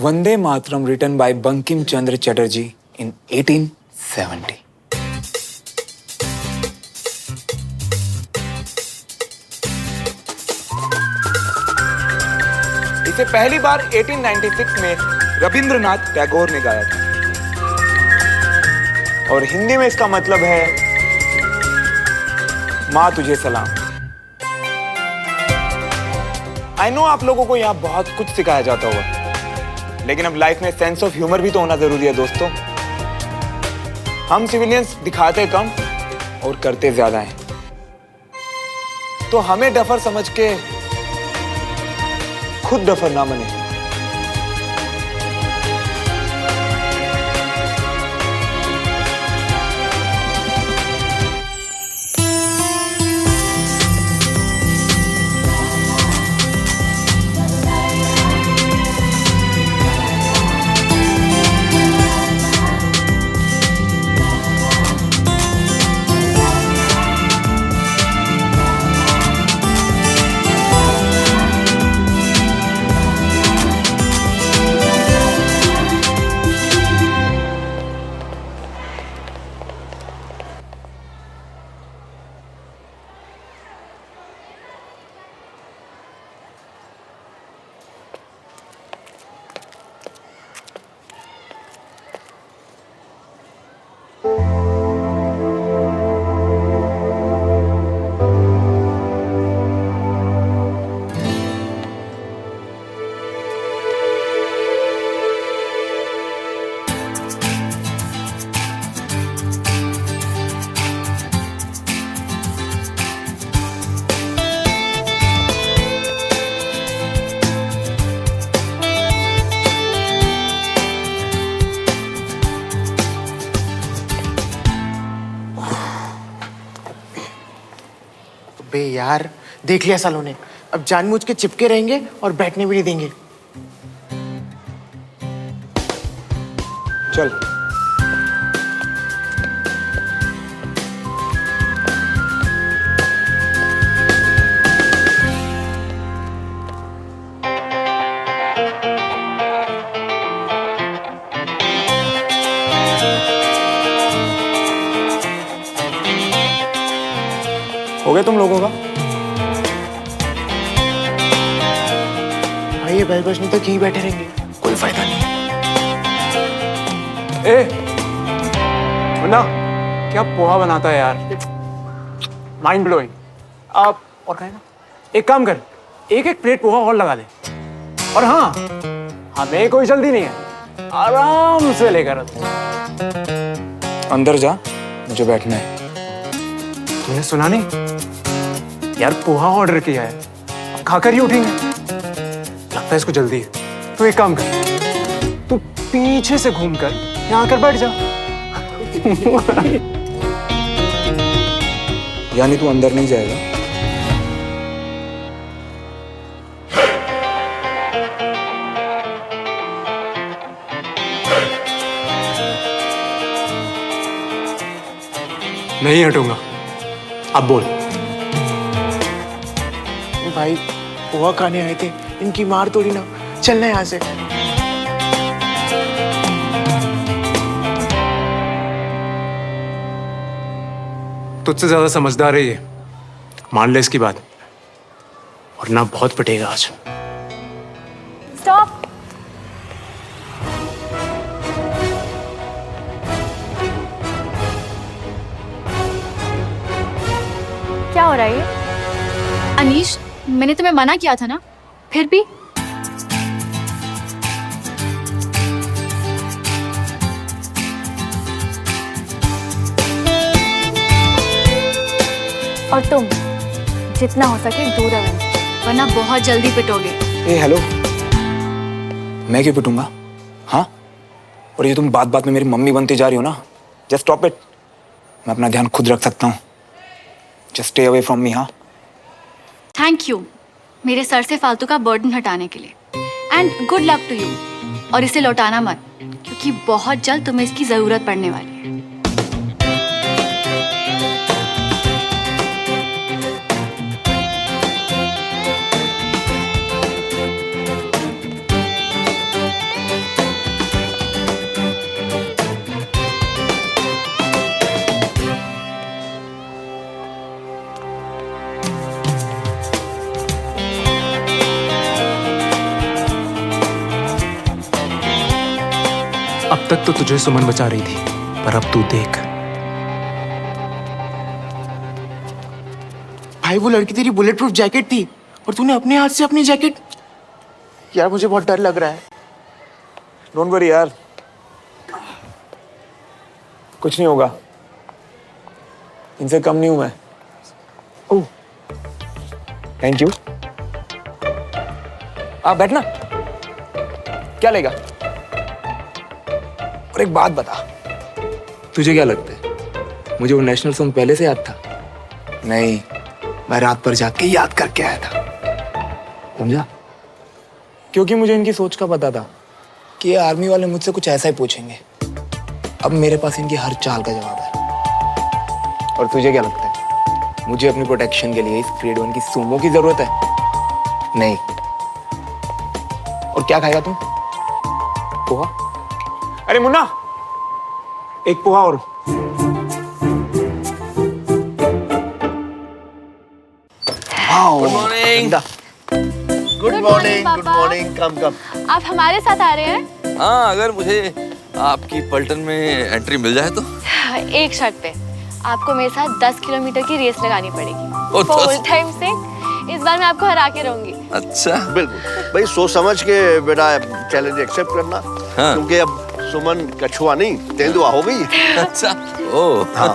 S1: Vande Mataram written by Bankim Chandra Chatterjee in 1870. इसे पहली बार 1896 में रविंद्रनाथ टैगोर ने गाया था और हिंदी में इसका मतलब है माँ तुझे सलाम। आई नो आप लोगों को यहाँ बहुत कुछ सिखाया जाता होगा, लेकिन अब लाइफ में सेंस ऑफ ह्यूमर भी तो होना जरूरी है दोस्तों। हम सिविलियंस दिखाते कम और करते ज्यादा हैं, तो हमें डफर समझ के खुद डफर ना बने।
S12: बे यार, देख लिया सालों ने, अब जानबूझ के चिपके रहेंगे और बैठने भी नहीं देंगे।
S1: चल। तुम लोगों का?
S12: भाई ये बेल बजने तक यहीं बैठे रहेंगे, कोई फायदा नहीं।
S15: ए मुन्ना, क्या पोहा बनाता है यार, माइंड ब्लोइंग। आप और कहें ना, एक काम कर, एक एक प्लेट पोहा और लगा दे। और हाँ, हमें कोई जल्दी नहीं है, आराम से लेकर आ।
S1: अंदर जा, मुझे बैठना है।
S15: तूने सुना नहीं यार, पोहा ऑर्डर किया है, अब खाकर ही उठेंगे। लगता है इसको जल्दी है। तू एक काम कर, तू पीछे से घूमकर यहाँ आकर बैठ जा।
S1: यानी तू अंदर नहीं जाएगा?
S15: नहीं हटूंगा, अब बोल।
S12: भाई पोहा खाने आए थे, इनकी मार तोड़ी ना, चलना यहाँ से।
S15: तुझसे ज्यादा समझदार है ये, मान ले इसकी बात, वरना बहुत पिटेगा आज।
S2: स्टॉप। क्या हो रहा है ये?
S4: अनीश, मैंने तुम्हें मना किया था ना, फिर भी।
S2: और तुम जितना हो सके दूर रहो,
S4: वरना बहुत जल्दी पिटोगे।
S1: ए हेलो, मैं क्यों पिटूंगा? हाँ, और ये तुम बात बात में मेरी मम्मी बनती जा रही हो ना, जस्ट स्टॉप इट। मैं अपना ध्यान खुद रख सकता हूँ, just stay away from me. हाँ,
S4: थैंक यू मेरे सर से फालतू का बर्डन हटाने के लिए, and good luck to you. और इसे लौटाना मत, क्योंकि बहुत जल्द तुम्हें इसकी जरूरत पड़ने वाली है।
S15: अब तक तो तुझे सुमन बचा रही थी, पर अब तू देख।
S12: भाई वो लड़की तेरी बुलेट प्रूफ जैकेट थी, और तूने अपने हाथ से अपनी जैकेट। यार मुझे बहुत डर लग रहा है।
S1: डोंट वरी यार, कुछ नहीं होगा, इनसे कम नहीं हूं मैं। ओह, थैंक यू। आप बैठना, क्या लेगा? और एक बात बता, तुझे क्या लगता है मुझे वो नेशनल सॉन्ग पहले से याद था? नहीं, मैं रात पर जाग के याद करके आया था, समझा? क्योंकि मुझे इनकी सोच का पता था कि ये आर्मी वाले मुझसे कुछ ऐसा ही पूछेंगे। अब मेरे पास इनकी हर चाल का जवाब है। और तुझे क्या लगता है मुझे अपनी प्रोटेक्शन के लिए इस ग्रेड 1 की सूमो की जरूरत है? नहीं। और क्या खाएगा तुम? पोहा? अरे मुन्ना, एक पोहा और।
S11: Good morning.
S10: Good morning, good morning. Come come.
S2: आप हमारे साथ आ रहे हैं?
S11: हाँ, अगर मुझे आपकी पलटन में एंट्री मिल जाए तो।
S2: एक शर्त पे, आपको मेरे साथ 10 किलोमीटर की रेस लगानी पड़ेगी। फुल टाइम से इस बार मैं आपको हरा के रहूंगी।
S11: अच्छा,
S10: बिल्कुल भाई, सोच समझ के बेटा चैलेंज एक्सेप्ट करना।
S11: हाँ।
S10: क्योंकि अब सुमन कछुआ नहीं तेंदुआ हो गई।
S11: अच्छा, ओ हाँ।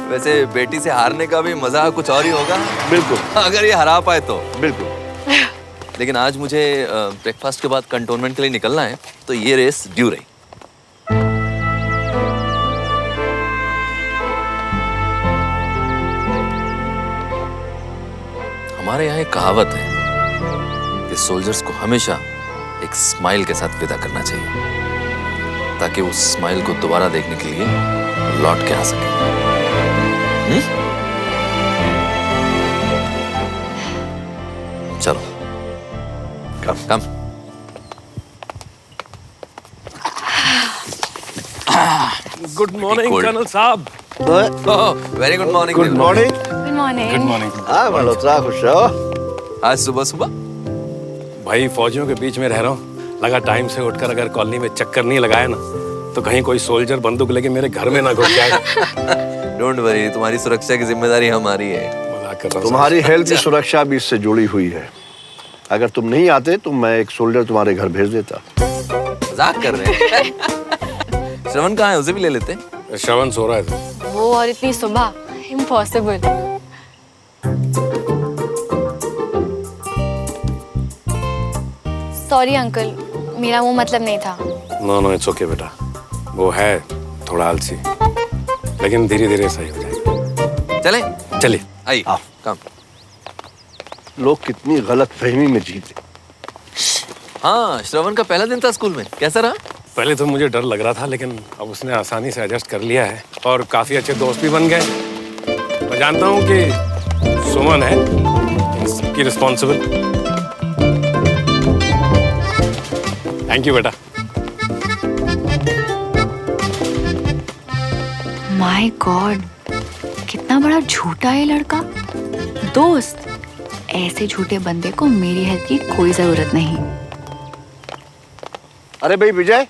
S11: वैसे बेटी से हारने का भी मजा कुछ और ही होगा।
S10: बिल्कुल,
S11: अगर ये हरा पाए तो।
S10: बिल्कुल।
S11: लेकिन आज मुझे ब्रेकफास्ट के बाद कंटोनमेंट के लिए निकलना है, तो ये रेस ड्यू रही। हमारे यहाँ एक कहावत है कि सोल्जर्स को हमेशा एक स्माइल के साथ विदा करना चाहिए, ताकि उस स्माइल को दोबारा देखने के लिए लौट के आ सके। चलो, कम कम।
S13: गुड मॉर्निंग कर्नल साहब।
S11: Very good morning.
S10: Good morning.
S4: Good
S2: morning.
S3: Good morning.
S10: हाँ मल्होत्रा, खुश रहो।
S11: आज सुबह सुबह
S3: भाई फौजियों के बीच में रह रहा हूँ, लगा टाइम से उठकर अगर कॉलोनी में चक्कर नहीं लगाया ना तो कहीं कोई सोल्जर बंदूक लेके मेरे घर में ना घुस जाए।
S11: डोंट वरी, तुम्हारी सुरक्षा की जिम्मेदारी हमारी है।
S3: मजाक कर रहा हूँ।
S10: तुम्हारी हेल्थ की सुरक्षा भी इससे जुड़ी हुई है। अगर तुम नहीं आते तो मैं एक सोल्जर तुम्हारे घर भेज देता।
S11: मजाक कर रहे हैं। श्रवण कहाँ है, उसे भी ले लेते हैं।
S3: श्रवण सो रहा है।
S2: वो और इतनी सुबह, इम्पॉसिबल। सॉरी अंकल, मेरा वो मतलब नहीं था।
S3: नो नो इट्स ओके बेटा, वो है थोड़ा आलसी, लेकिन धीरे धीरे सही हो जाएगा।
S11: चले
S3: चलिए
S11: आइए। काम।
S10: लोग कितनी गलत फहमी में जीते।
S11: हाँ, श्रवण का पहला दिन था स्कूल में, कैसा रहा?
S3: पहले तो मुझे डर लग रहा था, लेकिन अब उसने आसानी से एडजस्ट कर लिया है और काफी अच्छे दोस्त भी बन गए। मैं जानता हूँ कि सुमन है इसकी रिस्पॉन्सिबल। थैंक यू बेटा।
S4: माय गॉड, कितना बड़ा झूठा है लड़का। दोस्त, ऐसे झूठे बंदे को मेरी हेल्प की कोई जरूरत नहीं।
S10: अरे भाई विजय,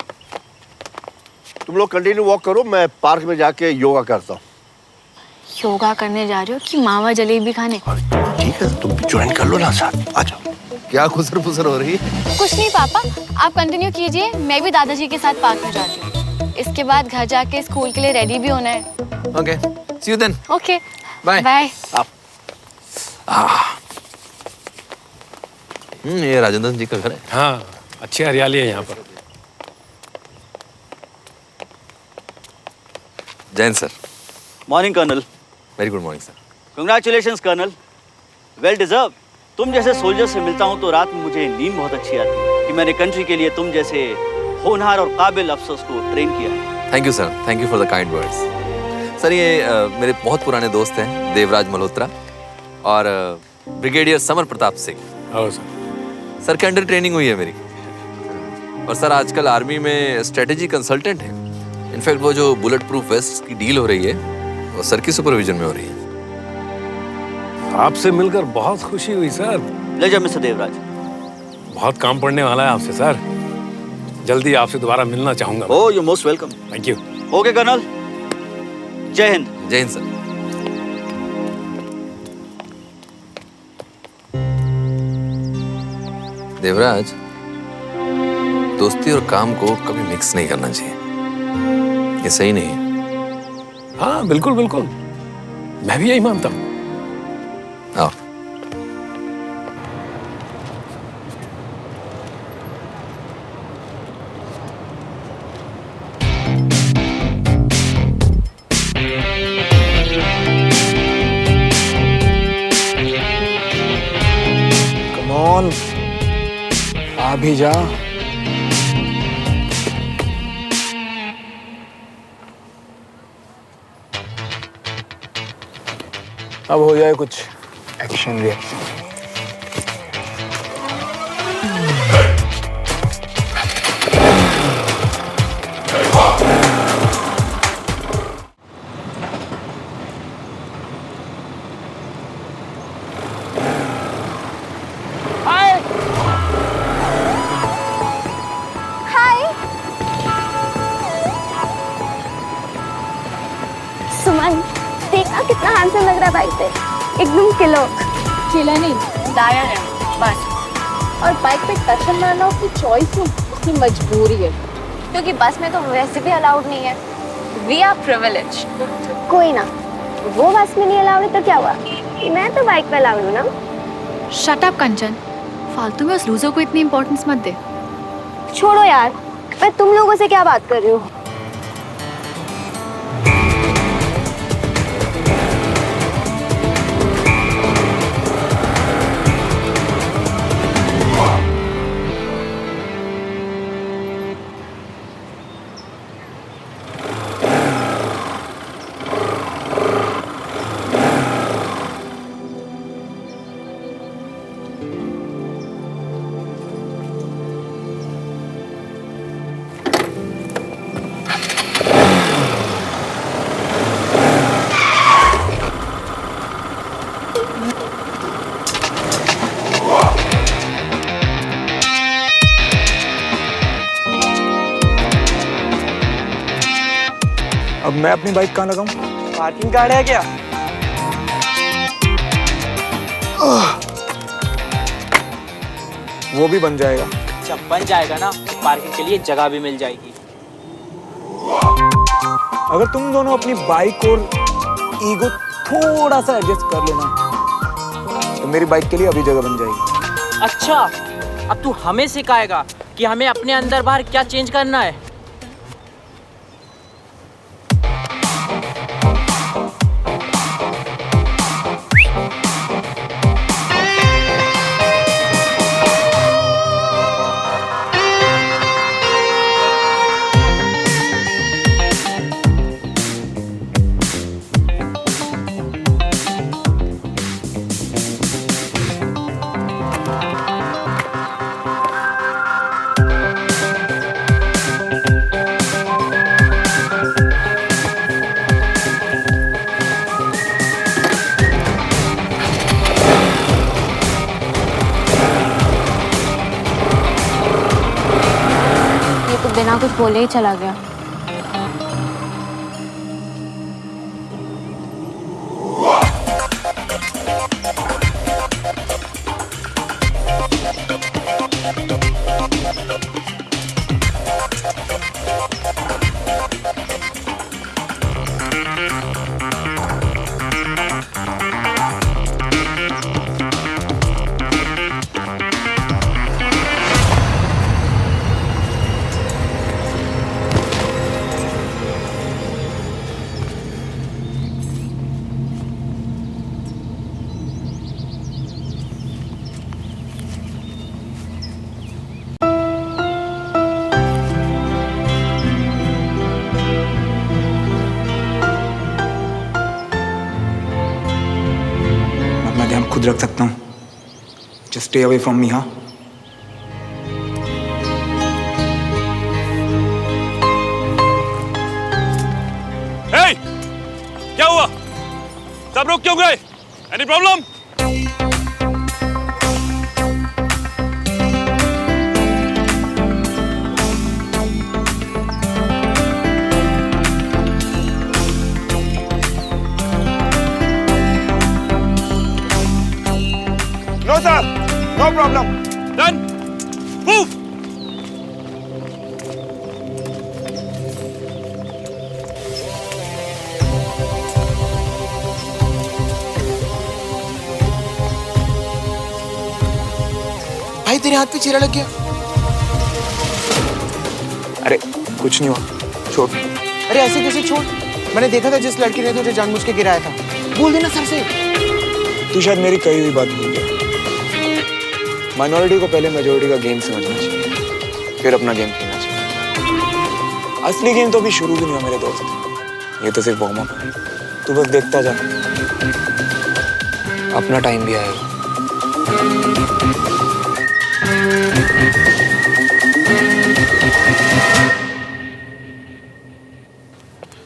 S10: तुम लोग कंटिन्यू वॉक करो, मैं पार्क में जाके योगा करता हूँ।
S2: योगा करने जा रहे हो कि मावा जलेबी खाने?
S10: ठीक है, तुम भी ज्वाइन कर लो ना साथ, आ जाओ।
S11: क्या खुसर फुसर हो रही है?
S2: कुछ नहीं पापा, आप कंटिन्यू कीजिए, मैं भी दादाजी के साथ पार्क में जाती हूँ। इसके बाद घर जाके स्कूल के लिए रेडी भी होना है।
S11: Okay, see you then.
S2: Okay,
S11: bye
S2: bye.
S11: ये राजेंद्र जी का घर है।
S3: हाँ, अच्छी हरियाली है यहाँ पर।
S11: Jain sir.
S14: Morning colonel.
S11: Very good morning sir.
S14: Congratulations colonel, well deserve. तुम जैसे सोल्जर से मिलता हूँ तो रात में मुझे नींद बहुत अच्छी आती है कि मैंने कंट्री के लिए तुम जैसे होनहार और काबिल अफसर्स को ट्रेन किया।
S11: Thank you sir, thank you for the kind words. Sir ये मेरे बहुत पुराने दोस्त हैं, देवराज मल्होत्रा और brigadier summer Pratap Singh. Sir के अंडर ट्रेनिंग हुई है मेरी, और सर आजकल आर्मी में स्ट्रेटेजी कंसल्टेंट हैं। इनफैक्ट वो जो बुलेट प्रूफ वेस्ट की डील हो रही है वो सर की सुपरविजन में हो रही है।
S3: आपसे मिलकर बहुत खुशी हुई सर।
S14: Pleasure mister Devraj.
S3: बहुत काम पड़ने वाला है आपसे सर, जल्दी आपसे दोबारा मिलना चाहूंगा।
S14: Oh, you most welcome.
S3: Thank you.
S14: Okay colonel, जय हिंद।
S11: जय हिंद सर। देवराज, दोस्ती और काम को कभी मिक्स नहीं करना चाहिए, ये सही नहीं है।
S3: हाँ बिल्कुल बिल्कुल, मैं भी यही मानता हूँ।
S11: आओ।
S1: कम ऑन, आ भी जा। अब हो जाए कुछ एक्शन रिएक्शन।
S2: सुमन, देखना कितना हैंडसम लग रहा है बाइक पे, एकदम किलो। किला नहीं, दाया है बस। और बाइक पे टक्कर मारना उसकी चॉइस नहीं, उसकी मजबूरी है, क्योंकि बस में तो वैसे भी अलाउड नहीं है। We are privilege. कोई ना, वो बस में नहीं अलाउड है तो क्या हुआ, मैं तो बाइक पे अलाउड हूँ ना।
S4: शट अप कंचन, फालतू में उस लूजर को इतनी इंपॉर्टेंस मत दे।
S2: छोड़ो यार, मैं तुम लोगों से क्या बात कर रही हूँ।
S1: अब मैं अपनी बाइक कहाँ लगाऊं?
S12: पार्किंग कार्ड है क्या?
S1: वो भी बन जाएगा।
S12: जब बन जाएगा ना तो पार्किंग के लिए जगह भी मिल जाएगी।
S1: अगर तुम दोनों अपनी बाइक और ईगो थोड़ा सा एडजस्ट कर लेना तो मेरी बाइक के लिए अभी जगह बन जाएगी।
S12: अच्छा, अब तू हमें सिखाएगा कि हमें अपने अंदर बाहर क्या चेंज करना है।
S4: बिना कुछ बोले ही चला गया।
S1: ध्यान खुद रख सकता हूँ। Just stay away from me. हाँ,
S13: हे, क्या हुआ? सब रुक क्यों गए? Any problem?
S1: No sir, no problem.
S13: Done. Move.
S12: भाई तेरे हाथ पे चीरा लग गया।
S1: अरे कुछ नहीं हुआ, छोड़।
S12: अरे ऐसे कैसे छोड़? मैंने देखा था जिस लड़की ने तुझे जानबूझ के गिराया था। बोल देना सर से।
S1: तू शायद मेरी कही हुई बात भूल गया। माइनॉरिटी को पहले मेजॉरिटी का गेम समझना चाहिए, फिर अपना गेम खेलना चाहिए। असली गेम तो अभी शुरू भी नहीं हुआ मेरे दोस्त। ये तो सिर्फ वार्म अप है। तू बस देखता जा, अपना टाइम भी आएगा।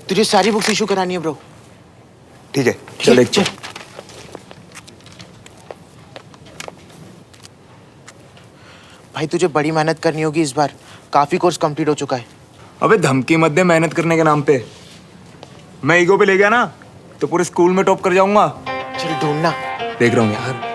S12: तुझे सारी बुक्स इशू करानी है ब्रो।
S1: ठीक है, चल एक चल।
S12: भाई तुझे बड़ी मेहनत करनी होगी इस बार। काफी कोर्स कंप्लीट हो चुका है।
S1: अबे धमकी मत दे मेहनत करने के नाम पे। मैं ईगो पे ले गया ना तो पूरे स्कूल में टॉप कर जाऊंगा।
S12: चल ढूंढना।
S1: देख रहा हूँ यार।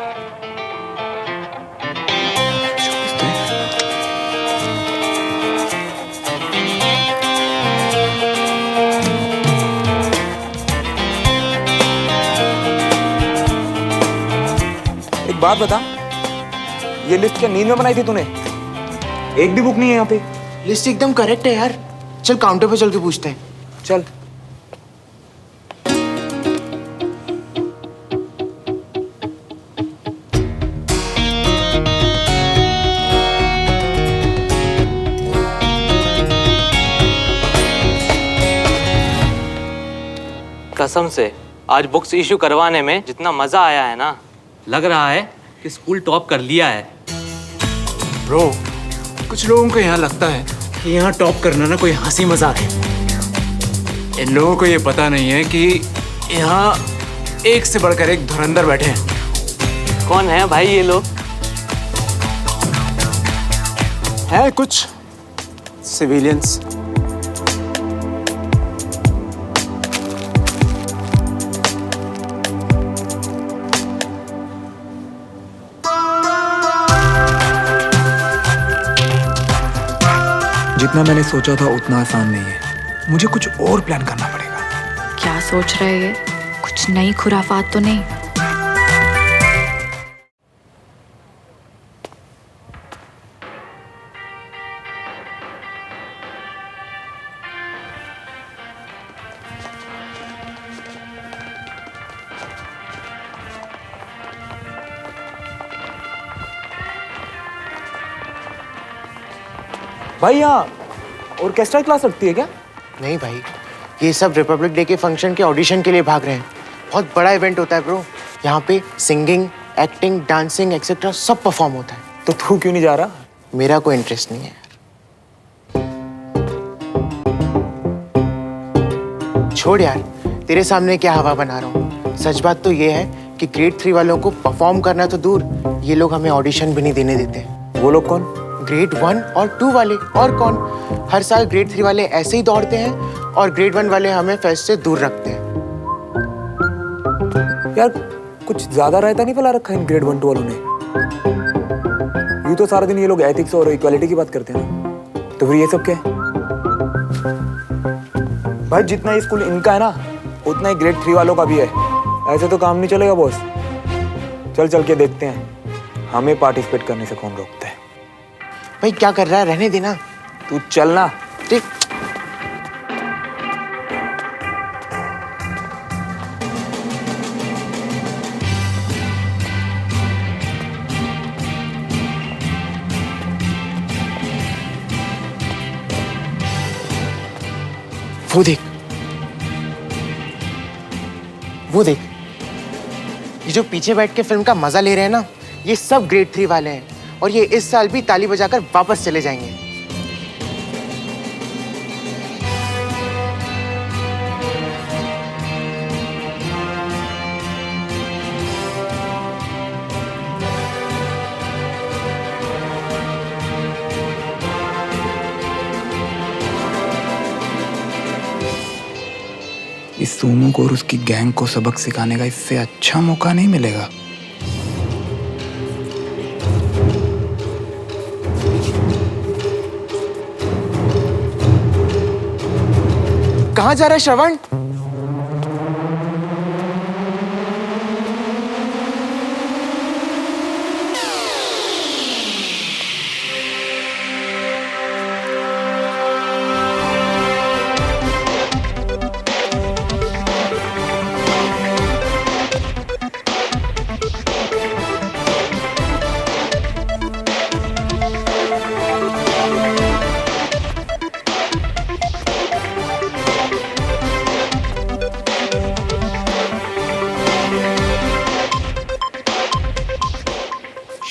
S1: एक बात बता, ये लिस्ट क्या नींद में बनाई थी तूने? एक भी बुक नहीं है यहाँ पे।
S12: लिस्ट एकदम करेक्ट है यार। चल काउंटर पे चल के पूछते हैं।
S1: चल।
S16: कसम से आज बुक्स इशू करवाने में जितना मजा आया है ना, लग रहा है कि स्कूल टॉप कर लिया है।
S15: ब्रो, कुछ लोगों को यहाँ लगता है कि यहाँ टॉप करना ना कोई हंसी मजाक है। इन लोगों को ये पता नहीं है कि यहाँ एक से बढ़कर एक धुरंधर बैठे हैं।
S16: कौन है भाई ये लोग?
S15: है कुछ सिविलियंस।
S1: जितना मैंने सोचा था उतना आसान नहीं है। मुझे कुछ और प्लान करना पड़ेगा।
S4: क्या सोच रहे हैं ये? कुछ नई खुराफात तो नहीं?
S1: भाई यहाँ ऑर्केस्ट्रा क्लास लगती है क्या?
S12: नहीं भाई, ये सब रिपब्लिक डे के फंक्शन के ऑडिशन के लिए भाग रहे हैं। बहुत बड़ा इवेंट होता है ब्रो। यहाँ पे सिंगिंग, एक्टिंग, डांसिंग एक्सेट्रा सब परफॉर्म होता है।
S1: तो तू क्यों नहीं जा रहा?
S12: मेरा कोई इंटरेस्ट नहीं है। छोड़ यार, तेरे सामने क्या हवा बना रहा हूँ। सच बात तो ये है कि ग्रेड 3 वालों को परफॉर्म करना तो दूर, ये लोग हमें ऑडिशन भी नहीं देने देते।
S1: वो लोग कौन?
S12: ग्रेड 1 और 2 वाले। और कौन? हर साल ग्रेड 3 वाले ऐसे ही दौड़ते हैं और ग्रेड 1 वाले हमें फेस्ट से दूर रखते हैं।
S1: यार कुछ ज्यादा रहता नहीं पला रखा इन ग्रेड 1 2 वालों ने। यूं तो सारा दिन ये लोग एथिक्स और इक्वालिटी की बात करते हैं ना, तो फिर ये सब क्या है? भाई जितना ये स्कूल इनका है ना, उतना ही ग्रेड 3 वालों का भी है। ऐसे तो काम नहीं चलेगा बॉस। चल चल के देखते हैं हमें पार्टिसिपेट करने से कौन रोकता है।
S12: भाई क्या कर रहा है, रहने देना।
S1: तू चलना।
S12: ठीक। वो देख, वो देख, ये जो पीछे बैठ के फिल्म का मजा ले रहे हैं ना, ये सब ग्रेड 3 वाले हैं और ये इस साल भी ताली बजाकर वापस चले जाएंगे।
S1: इस सोमू को और उसकी गैंग को सबक सिखाने का इससे अच्छा मौका नहीं मिलेगा।
S12: कहाँ जा रहा है श्रवण?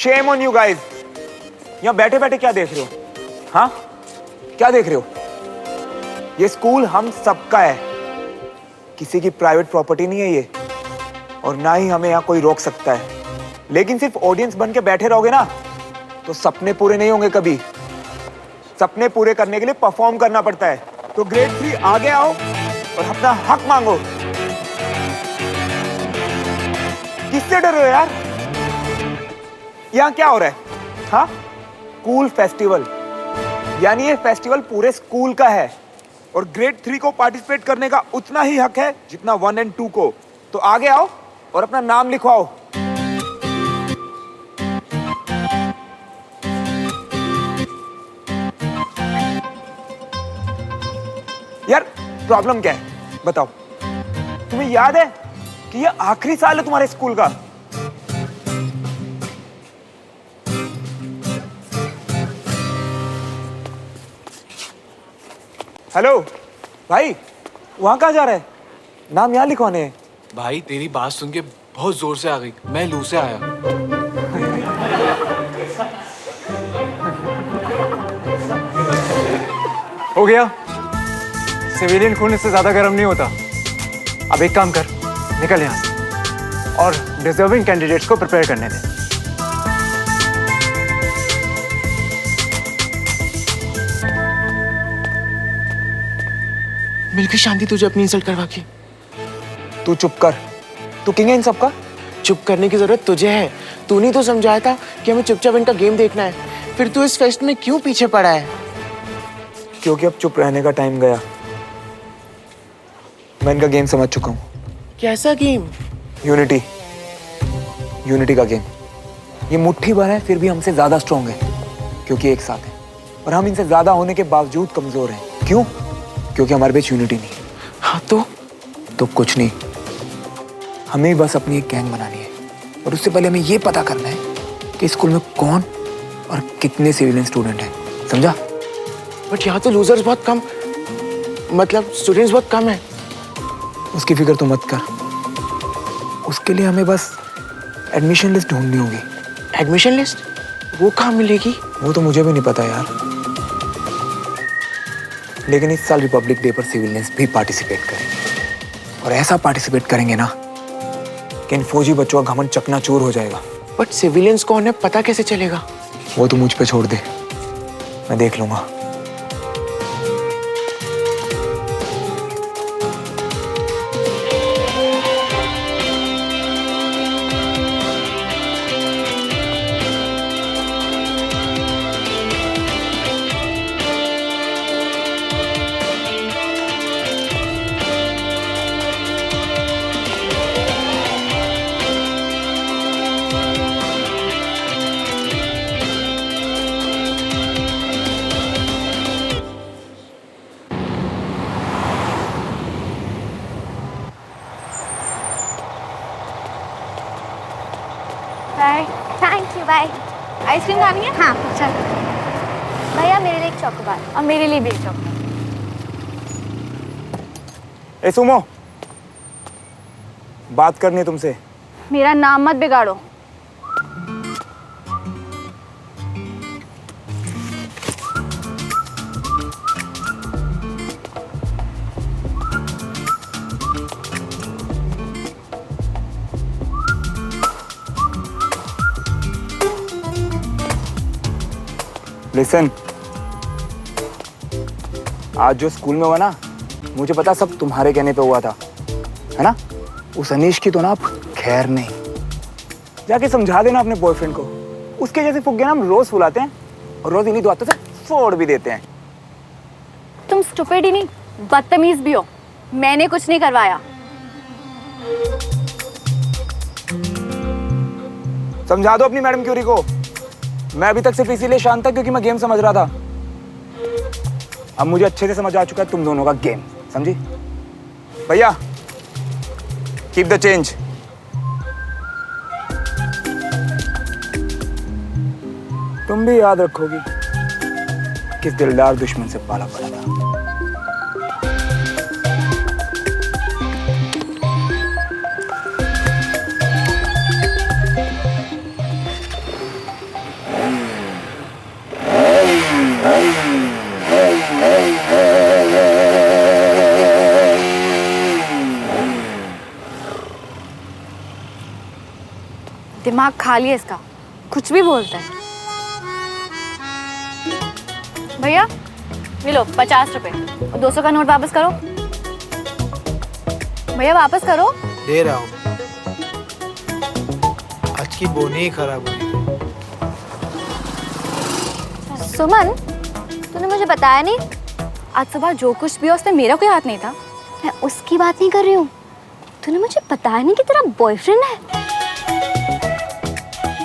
S1: Shame on you guys. यहाँ बैठे बैठे क्या देख रहे हो? हाँ, क्या देख रहे हो? ये स्कूल हम सबका है, किसी की प्राइवेट प्रॉपर्टी नहीं है ये, और ना ही हमें यहाँ कोई रोक सकता है। लेकिन सिर्फ ऑडियंस बन के बैठे रहोगे ना, तो सपने पूरे नहीं होंगे कभी। सपने पूरे करने के लिए परफॉर्म करना पड़ता है। तो ग्रेड 3 आगे आओ और अपना हक मांगो। किससे डर रहे हो यार? यहाँ क्या हो रहा है? हाँ, स्कूल फेस्टिवल, यानी ये फेस्टिवल पूरे स्कूल का है और ग्रेड 3 को पार्टिसिपेट करने का उतना ही हक है जितना 1 और 2 को। तो आगे आओ और अपना नाम लिखवाओ। यार प्रॉब्लम क्या है बताओ? तुम्हें याद है कि ये आखिरी साल है तुम्हारे स्कूल का? हेलो भाई, वहां कहाँ जा रहा है? नाम यहाँ लिखवाने हैं।
S15: भाई तेरी बात सुन के बहुत जोर से आ गई, मैं लू से आया। हो गया? सिविलियन खून इससे ज्यादा गर्म नहीं होता। अब एक काम कर, निकल यहाँ से और डिजर्विंग कैंडिडेट्स को प्रिपेयर करने दे।
S12: मिलकर शांति तुझे अपनी इंसल्ट करवा के।
S1: तू चुप कर, तू किंग है इन सबका।
S12: चुप करने की जरूरत तुझे है। तूने तो समझाया था कि हमें चुपचाप इनका गेम देखना है, फिर तू इस फेस्ट में क्यों पीछे पड़ा है?
S1: क्योंकि अब चुप रहने का टाइम गया। मैं इनका गेम समझ चुका हूँ।
S12: कैसा गेम?
S1: यूनिटी, यूनिटी का गेम। ये मुट्ठी भर है फिर भी हमसे ज्यादा स्ट्रांग है क्योंकि एक साथ है, और हम इनसे ज्यादा होने के बावजूद कमजोर हैं। क्यों? क्योंकि हमारे बीच यूनिटी नहीं है।
S12: हाँ
S1: तो कुछ नहीं, हमें बस अपनी एक गैंग बनानी है, और उससे पहले हमें ये पता करना है कि स्कूल में कौन और कितने सिविलियन स्टूडेंट हैं। समझा?
S12: बट यहाँ तो लूजर्स बहुत कम, मतलब स्टूडेंट्स बहुत कम है।
S1: उसकी फिक्र तो मत कर, उसके लिए हमें बस एडमिशन लिस्ट ढूंढनी होगी।
S12: Admission list? वो कहाँ मिलेगी?
S1: वो तो मुझे भी नहीं पता यार, लेकिन इस साल रिपब्लिक डे पर सिविलियंस भी पार्टिसिपेट करेंगे, और ऐसा पार्टिसिपेट करेंगे ना कि इन फौजी बच्चों का घमंड चकनाचूर हो जाएगा।
S12: बट सिविलियंस को उन्हें पता कैसे चलेगा?
S1: वो तो मुझ पे छोड़ दे, मैं देख लूंगा।
S2: Bye. Thank you, bye. Ice cream खानी है? हाँ चल। भैया मेरे लिए एक चॉकोबार और मेरे लिए भी एक चॉकोबार।
S1: ए सुमो, बात करनी है तुमसे।
S2: मेरा नाम मत बिगाड़ो।
S1: लिसन, आज जो स्कूल में हुआ ना, मुझे पता सब तुम्हारे कहने पे हुआ था, है ना? उस अनीश की तो ना अब खैर नहीं। जाके समझा देना अपने बॉयफ्रेंड को। उसके जैसे फुग्गे ना हम रोज फुलाते हैं और रोज इन्हीं दुआतों से फोड़ भी देते हैं।
S2: तुम स्टूपिड ही नहीं, बदतमीज भी हो। मैंने कुछ नहीं करवाया।
S1: समझा दो अपनी मैडम क्यूरी को। मैं अभी तक सिर्फ इसीलिए शांत था क्योंकि मैं गेम समझ रहा था। अब मुझे अच्छे से समझ आ चुका है तुम दोनों का गेम, समझी? भैया कीप द चेंज। तुम भी याद रखोगी किस दिलदार दुश्मन से पाला पड़ा था।
S2: दिमाग खा लिया इसका, कुछ भी बोलता है। भैया मिलो 50 रुपए और 200 का नोट वापस करो। भैया वापस करो।
S17: दे रहा हूँ। आज की बोनी ही खराब हुई।
S2: सुमन, तूने मुझे बताया नहीं? आज सुबह जो कुछ भी हो उसमें मेरा कोई हाथ नहीं था। मैं उसकी बात नहीं कर रही हूँ। तूने मुझे बताया नहीं कि तेरा बॉयफ्रेंड है?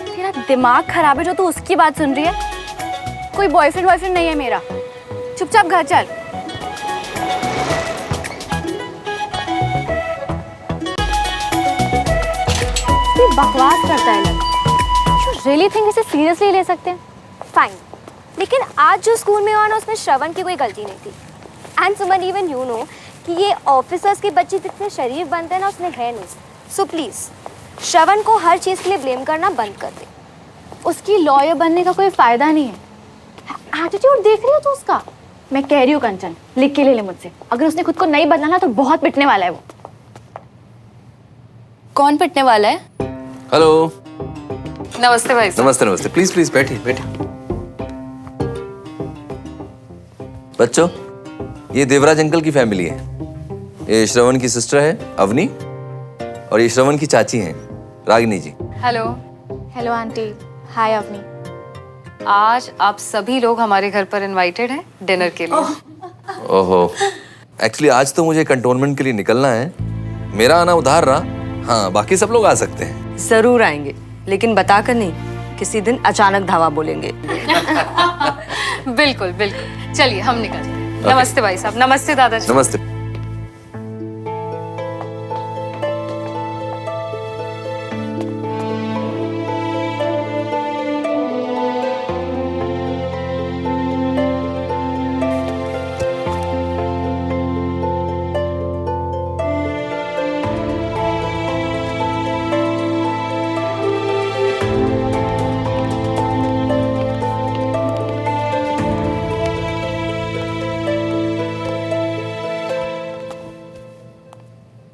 S2: तेरा दिमाग खराब है जो तू उसकी बात सुन रही है। कोई बॉयफ्रेंड नहीं है मेरा। चुपचाप घर चल। बकवास करता है लग। You really think इसे सीरियसली ले सकते हैं? फाइन, लेकिन आज जो स्कूल में हुआ ना उसमें श्रवण की कोई गलती नहीं थी। And Suman, even you know कि ये ऑफिसर्स के बच्चे जितने शरीफ बनते हैं ना उसमें है नहीं। सो प्लीज श्रवण को हर चीज़ के लिए ब्लेम करना बंद कर दे। उसकी लॉयर बनने का कोई फायदा नहीं है। एटीट्यूड देख रही हो तू उसका? मैं कह रही हूँ कंचन, लिख के ले ले मुझसे। अगर उसने खुद को नहीं बदलाना तो बहुत पिटने वाला है वो।
S4: कौन पिटने वाला है?
S11: हेलो।
S7: नमस्ते भाई साहब।
S11: नमस्ते नमस्ते। प्लीज प्लीज बैठिए बैठिए। बच्चों, ये देवराज अंकल की फैमिली है। ये श्रवण की सिस्टर है अवनी, और ये श्रवण की चाची हैं Ragini ji.
S2: Hello. Hello aunty. Hi Avni.
S18: आज आप सभी लोग हमारे घर पर इनवाइटेड हैं डिनर के लिए।
S11: ओहो, एक्चुअली आज तो मुझे कंटोनमेंट के लिए निकलना है। मेरा आना उधार रहा। हाँ, बाकी सब लोग आ सकते हैं।
S9: जरूर आएंगे, लेकिन बताकर नहीं, किसी दिन अचानक धावा बोलेंगे।
S18: बिल्कुल बिल्कुल, चलिए हम निकलते हैं। नमस्ते भाई साहब। नमस्ते दादाजी।
S11: नमस्ते।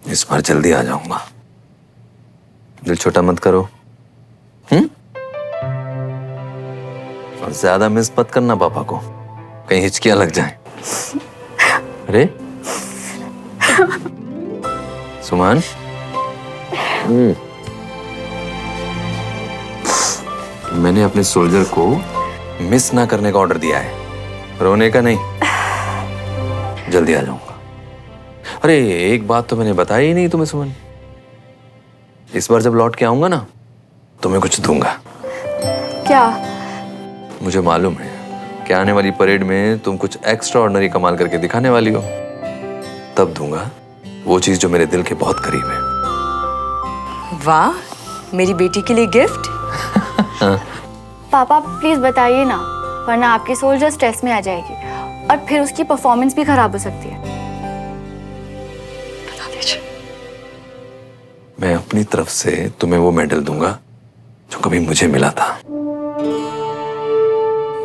S11: इस बार जल्दी आ जाऊंगा। दिल छोटा मत करो, और ज्यादा मिस मत करना पापा को, कहीं हिचकियां लग जाएं। अरे सुमन, मैंने अपने सोल्जर को मिस ना करने का ऑर्डर दिया है, रोने का नहीं। जल्दी आ जाऊंगा। अरे एक बात तो मैंने बताई ही नहीं तुम्हें सुमन, इस बार जब लौट के आऊंगा ना तुम्हें कुछ दूंगा।
S2: क्या?
S11: मुझे मालूम है कि आने वाली परेड में तुम कुछ एक्स्ट्रा ऑर्डिनरी कमाल करके दिखाने वाली हो, तब दूंगा वो चीज जो मेरे दिल के बहुत करीब है।
S9: वाह, मेरी बेटी के लिए गिफ्ट।
S2: पापा प्लीज बताइए ना, वरना आपकी सोल्जर स्ट्रेस में आ जाएगी और फिर उसकी परफॉर्मेंस भी खराब हो सकती है।
S11: मैं अपनी तरफ से तुम्हें वो मेडल दूंगा जो कभी मुझे मिला था।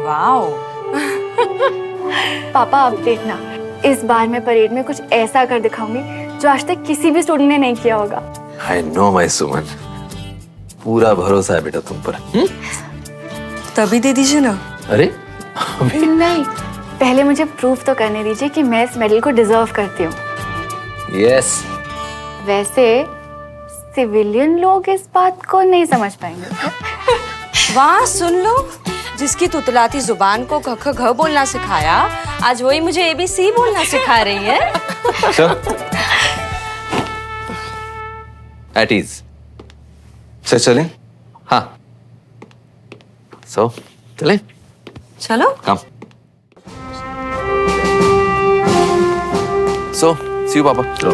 S9: वाओ।
S2: पापा अब देखना, इस बार मैं परेड में कुछ ऐसा कर दिखाऊंगी जो आज तक किसी भी स्टूडेंट ने नहीं किया होगा।
S11: I know my सुमन, पूरा भरोसा है बेटा तुम पर।
S9: तभी दे दीजिए ना।
S11: अरे
S2: नहीं, पहले मुझे प्रूफ तो करने दीजिए कि मैं इस मेडल को डिजर्व करती हूँ।
S11: यस।
S2: वैसे सिविलियन लोग इस बात को नहीं समझ पाएंगे।
S9: वाह, सुन लो, जिसकी तुतलाती जुबान को ख ख घ बोलना सिखाया, आज वही मुझे ABC बोलना सिखा रही है।
S11: एट ईज से चले। हाँ, सो चले।
S9: चलो।
S11: कम। सो सी यू पापा। चलो,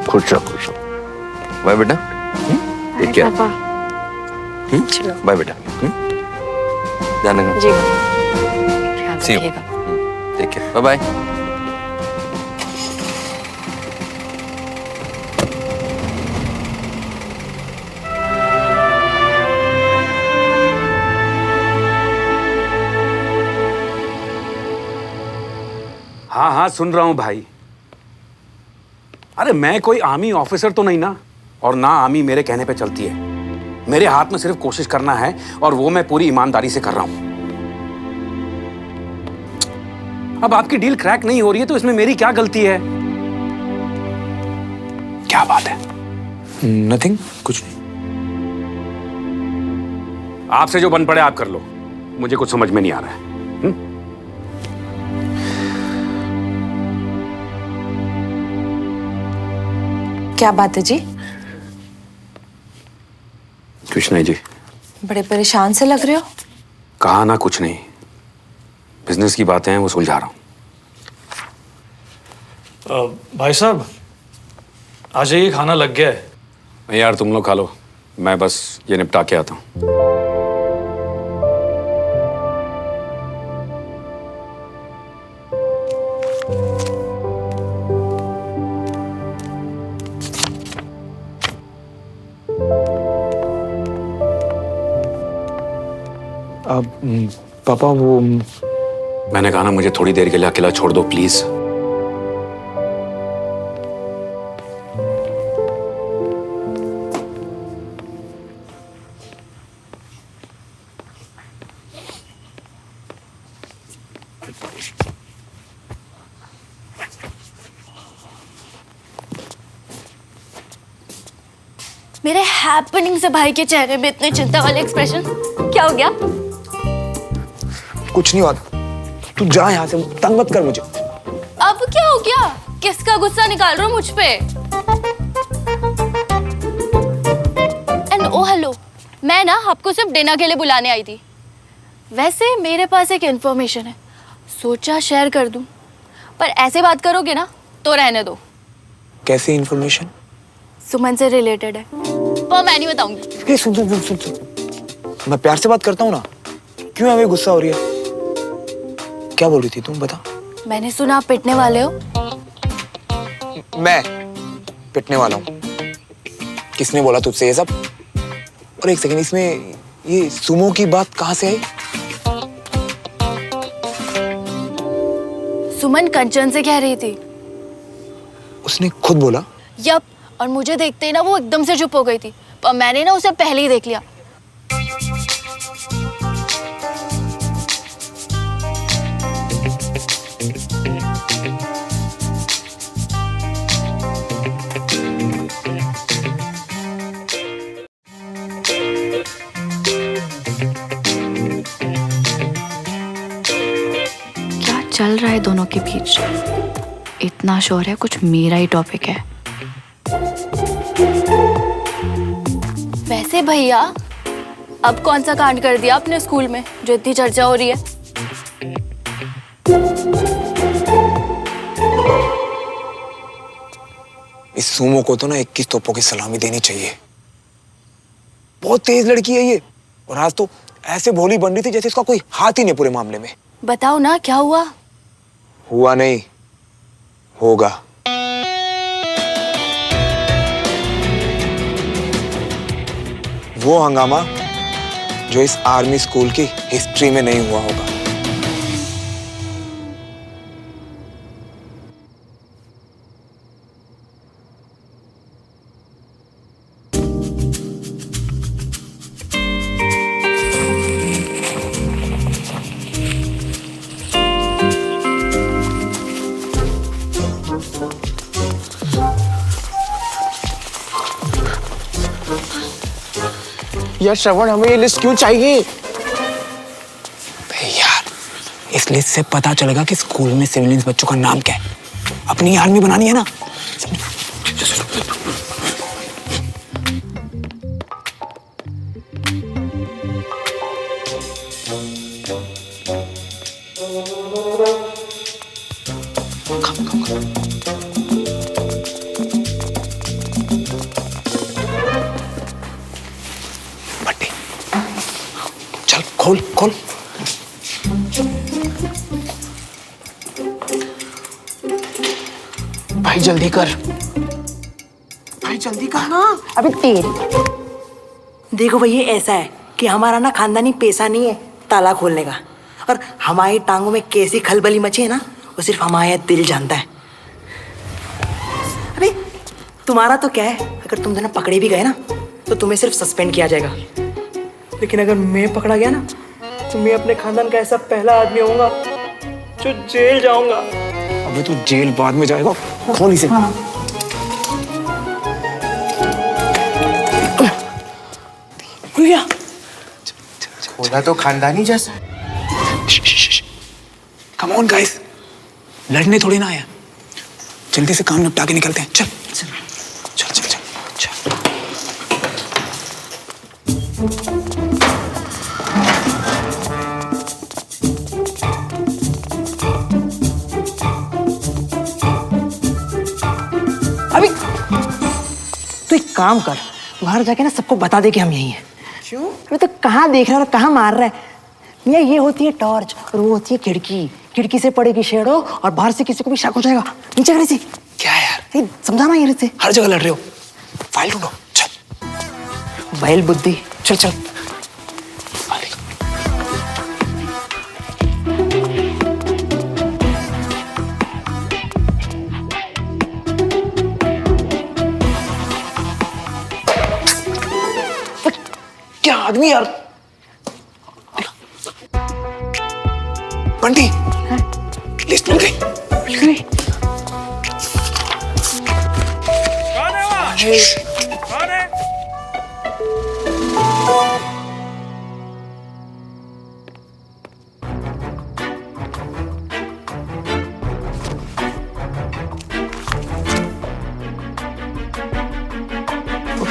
S11: खुश रहो, खुश रहो। बाय बेटा। ठीक है।
S9: चलो।
S11: बाय बेटा। ध्यान रखना।
S9: जी।
S11: सी यू। ठीक है, बाय बाय।
S3: हाँ हाँ सुन रहा हूँ भाई। अरे मैं कोई आर्मी ऑफिसर तो नहीं ना, और ना आर्मी मेरे कहने पे चलती है। मेरे हाथ में सिर्फ कोशिश करना है, और वो मैं पूरी ईमानदारी से कर रहा हूं। अब आपकी डील क्रैक नहीं हो रही है तो इसमें मेरी क्या गलती है? क्या बात है?
S1: नथिंग, कुछ नहीं।
S3: आपसे जो बन पड़े आप कर लो, मुझे कुछ समझ में नहीं आ रहा है।
S18: क्या बात है जी?
S3: कुछ नहीं जी।
S18: बड़े परेशान से लग रहे हो।
S3: कहा ना कुछ नहीं, बिजनेस की बातें हैं वो सुलझा रहा हूं।
S5: भाई साहब आ जाइए, खाना लग गया है।
S3: नहीं यार, तुम लोग खा लो, मैं बस ये निपटा के आता हूं।
S1: पापा वो
S3: मैंने कहा ना, मुझे थोड़ी देर के लिए अकेला छोड़ दो प्लीज।
S4: मेरे हैपनिंग से भाई के चेहरे में इतने चिंता वाले एक्सप्रेशन, क्या हो गया?
S1: कुछ नहीं हुआ। तू जा यहाँ से, तंग मत कर मुझे।
S4: अब क्या हो गया? किसका गुस्सा निकाल रहे हो मुझ पे? एंड ओ हेलो, मैं ना आपको सिर्फ डिनर के लिए बुलाने आई थी। वैसे मेरे पास एक इन्फॉर्मेशन है, सोचा शेयर कर दूं, पर ऐसे बात करोगे ना तो रहने दो।
S1: कैसी इन्फॉर्मेशन?
S4: सुमन से रिलेटेड है, पर मैं नहीं बताऊंगी।
S1: सुन सुन सुन सुन सुन, मैं प्यार से बात करता हूँ ना, क्यों हमें गुस्सा हो रही है? क्या बोल रही थी तुम, बता।
S4: मैंने सुना आप पिटने वाले हो।
S1: मैं पिटने वाला हूँ? किसने बोला तुझसे ये सब? और एक सेकंड, इसमें ये सुमो की बात कहाँ से आई?
S4: सुमन कंचन से कह रही थी।
S1: उसने खुद बोला?
S4: यप, और मुझे देखते ही ना वो एकदम से चुप हो गई थी, पर मैंने ना उसे पहले ही देख लिया। क्या चल रहा है दोनों के बीच? इतना शोर है, कुछ मेरा ही टॉपिक है। वैसे भैया, अब कौन सा कांड कर दिया आपने स्कूल में जो इतनी चर्चा हो रही है?
S1: इस सुमो को तो ना 21 तोपों की सलामी देनी चाहिए। बहुत तेज लड़की है ये, और आज तो ऐसे भोली बन रही थी जैसे इसका कोई हाथ ही नहीं पूरे मामले में।
S4: बताओ ना क्या हुआ?
S1: हुआ नहीं, होगा। वो हंगामा जो इस आर्मी स्कूल की हिस्ट्री में नहीं हुआ होगा।
S12: यार श्रवण, हमें ये लिस्ट क्यों चाहिए?
S1: यार, इस लिस्ट से पता चलेगा कि स्कूल में सिविलियंस बच्चों का नाम क्या है। अपनी आर्मी बनानी है ना। चल खोल खोल।
S12: भाई जल्दी कर, भाई जल्दी कर ना।
S9: अबे तेरी देखो भाई, ये ऐसा है कि हमारा ना खानदानी पैसा नहीं है ताला खोलने का, और हमारी टांगों में कैसी खलबली मची है ना, वो सिर्फ हमारा दिल जानता है। अरे तुम्हारा तो क्या है, अगर तुम दोनों पकड़े भी गए ना तो तुम्हें सिर्फ सस्पेंड किया जाएगा, लेकिन अगर मैं पकड़ा गया ना तो मैं अपने खानदान का ऐसा पहला आदमी होऊंगा जो जेल जाऊंगा।
S1: अबे तू जेल बाद में जाएगा, खोल इसे।
S9: हाँ।
S12: खोला तो खानदानी जैसा।
S1: कम ऑन गाइस, लड़ने थोड़ी ना आया, जल्दी से काम निपटा के निकलते हैं। चल चल चल चल चल, चल।
S9: अभी तो एक काम कर, बाहर जाके ना सबको बता दे कि हम यही हैं।
S12: क्यों?
S9: अभी तो कहाँ देख रहा है और कहाँ मार रहा है? मियाँ, ये होती है टॉर्च और वो होती है खिड़की। खिड़की से पड़ेगी शेडो और बाहर से किसी को भी शक हो जाएगा। नीचे कर इसे।
S1: क्या यार,
S9: समझाना ये से।
S1: हर जगह लड़ रहे हो। फाइल ढूंढो,
S9: चल। बैल बुद्धि, चल चल।
S1: क्या आदमी यार। बंटी, लिस्ट मिल गई।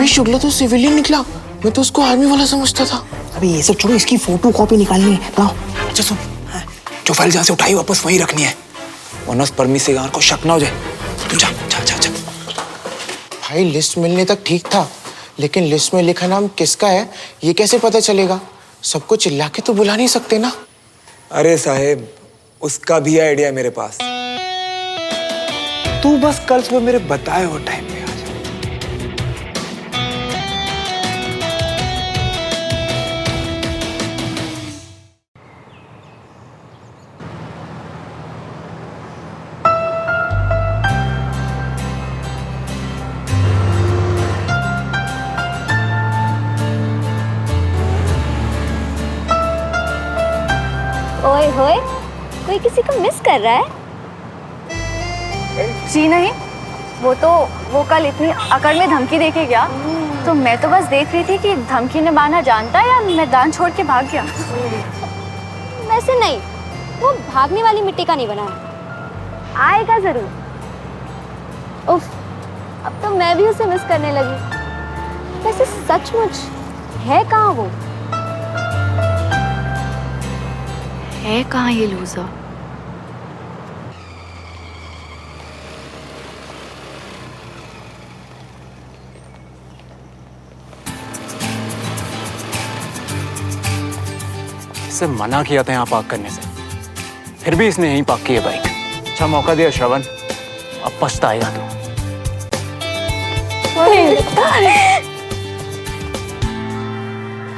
S12: अबे शुक्ला तो सिविलियन निकला, मैं तो उसको आर्मी वाला समझता था।
S17: अबे ये सब छोड़ो, इसकी फोटो कॉपी निकालनी है। लाओ। अच्छा सुन, जो फाइल जहाँ से उठाई वापस वहीं रखनी है, वरना उस परमित से को शक ना हो जाए। तू जा जा जा जा। भाई लिस्ट मिलने तक ठीक था, लेकिन लिस्ट में लिखा नाम किसका है ये कैसे पता चलेगा? सबको चिल्ला के तो बुला नहीं सकते ना।
S1: अरे साहेब, उसका भी आइडिया मेरे पास। तू बस कल सुबह मेरे बताए हुए टाइम पे आ जा।
S2: ओए होए, कोई किसी को मिस कर रहा है? जी नहीं, वो कल इतनी अकड़ में धमकी देके गया, तो मैं तो बस देख रही थी कि धमकी निभाना जानता है या मैदान छोड़ के भाग गया। वैसे नहीं, वो भागने वाली मिट्टी का नहीं बना है, आएगा जरूर। उफ, अब तो मैं भी उसे मिस करने लगी। वैसे सचमुच है कहाँ वो?
S4: है कहाँ ये लूजर?
S15: इसे मना किया था यहाँ पार्क करने से, फिर भी इसने यहीं पार्क की है बाइक। अच्छा मौका दिया श्रवण, अब पछताएगा तू।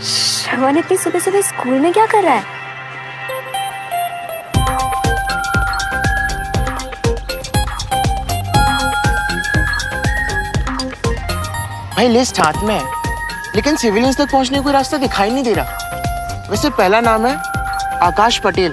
S2: श्रवण इतनी सुबह सुबह स्कूल में क्या कर रहा है?
S12: भाई लिस्ट हाथ में है, लेकिन सिविलियंस तक पहुंचने का कोई रास्ता दिखाई नहीं दे रहा। वैसे पहला नाम है आकाश पटेल।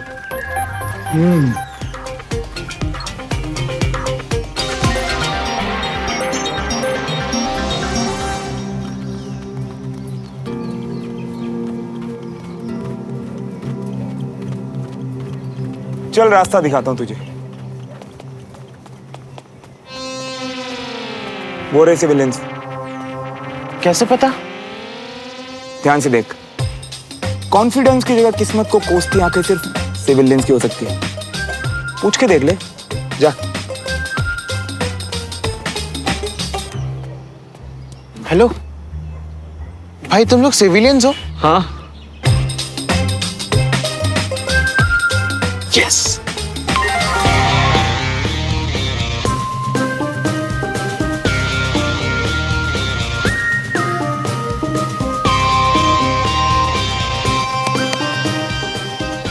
S1: चल रास्ता दिखाता हूं तुझे। वो रहे सिविलियंस।
S12: कैसे पता?
S1: ध्यान से देख। कॉन्फिडेंस की जगह किस्मत को कोसती आंखें सिर्फ सिविलियंस की हो सकती है। पूछ के देख ले, जा।
S12: हेलो भाई, तुम लोग सिविलियंस हो?
S8: हाँ।
S12: यस।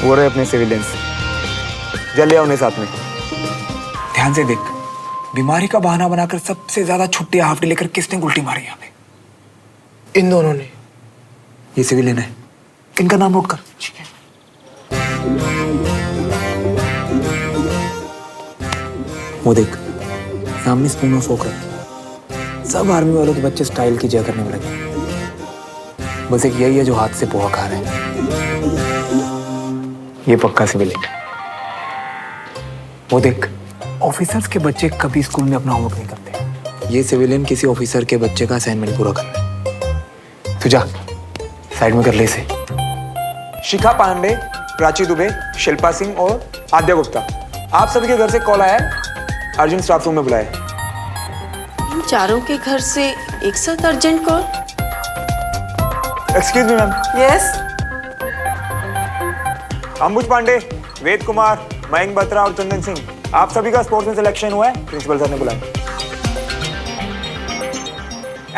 S1: वो रहे अपने सिविलियंस। जल्दी आओ उन्हें साथ में। ध्यान से देख, बीमारी का बहाना बनाकर सबसे ज्यादा छुट्टी हाफ डे लेकर किसने उल्टी मारी यहाँ पे?
S12: इन दोनों ने।
S1: ये सिविलियन है, इनका नाम नोट कर।
S12: ठीक है।
S1: वो देख, सामने स्पून ऑफ होकर सब आर्मी वालों के बच्चे स्टाइल की जय करने में लगे। बस एक यही है जो हाथ से पोहा खा रहे हैं। ये पक्का सिविलियन। वो देख, ऑफिसर्स के बच्चे कभी स्कूल में अपना होमवर्क नहीं करते। ये सिविलियन किसी ऑफिसर के बच्चे का असाइनमेंट पूरा कर रहा है। तू जा, साइड में कर ले इसे। शिखा पांडे, प्राची दुबे, शिल्पा सिंह और आद्या गुप्ता, आप सभी के घर से कॉल आया है, अर्जेंट स्टाफ रूम में बुलाया।
S9: इन चारों के घर से एक साथ urgent call?
S1: Excuse me ma'am.
S9: Yes.
S1: Ambuj Pandey, Ved Kumar, Mayank Batra और चंदन सिंह, आप सभी का स्पोर्ट्स में सिलेक्शन हुआ है, प्रिंसिपल सर ने बुलाया।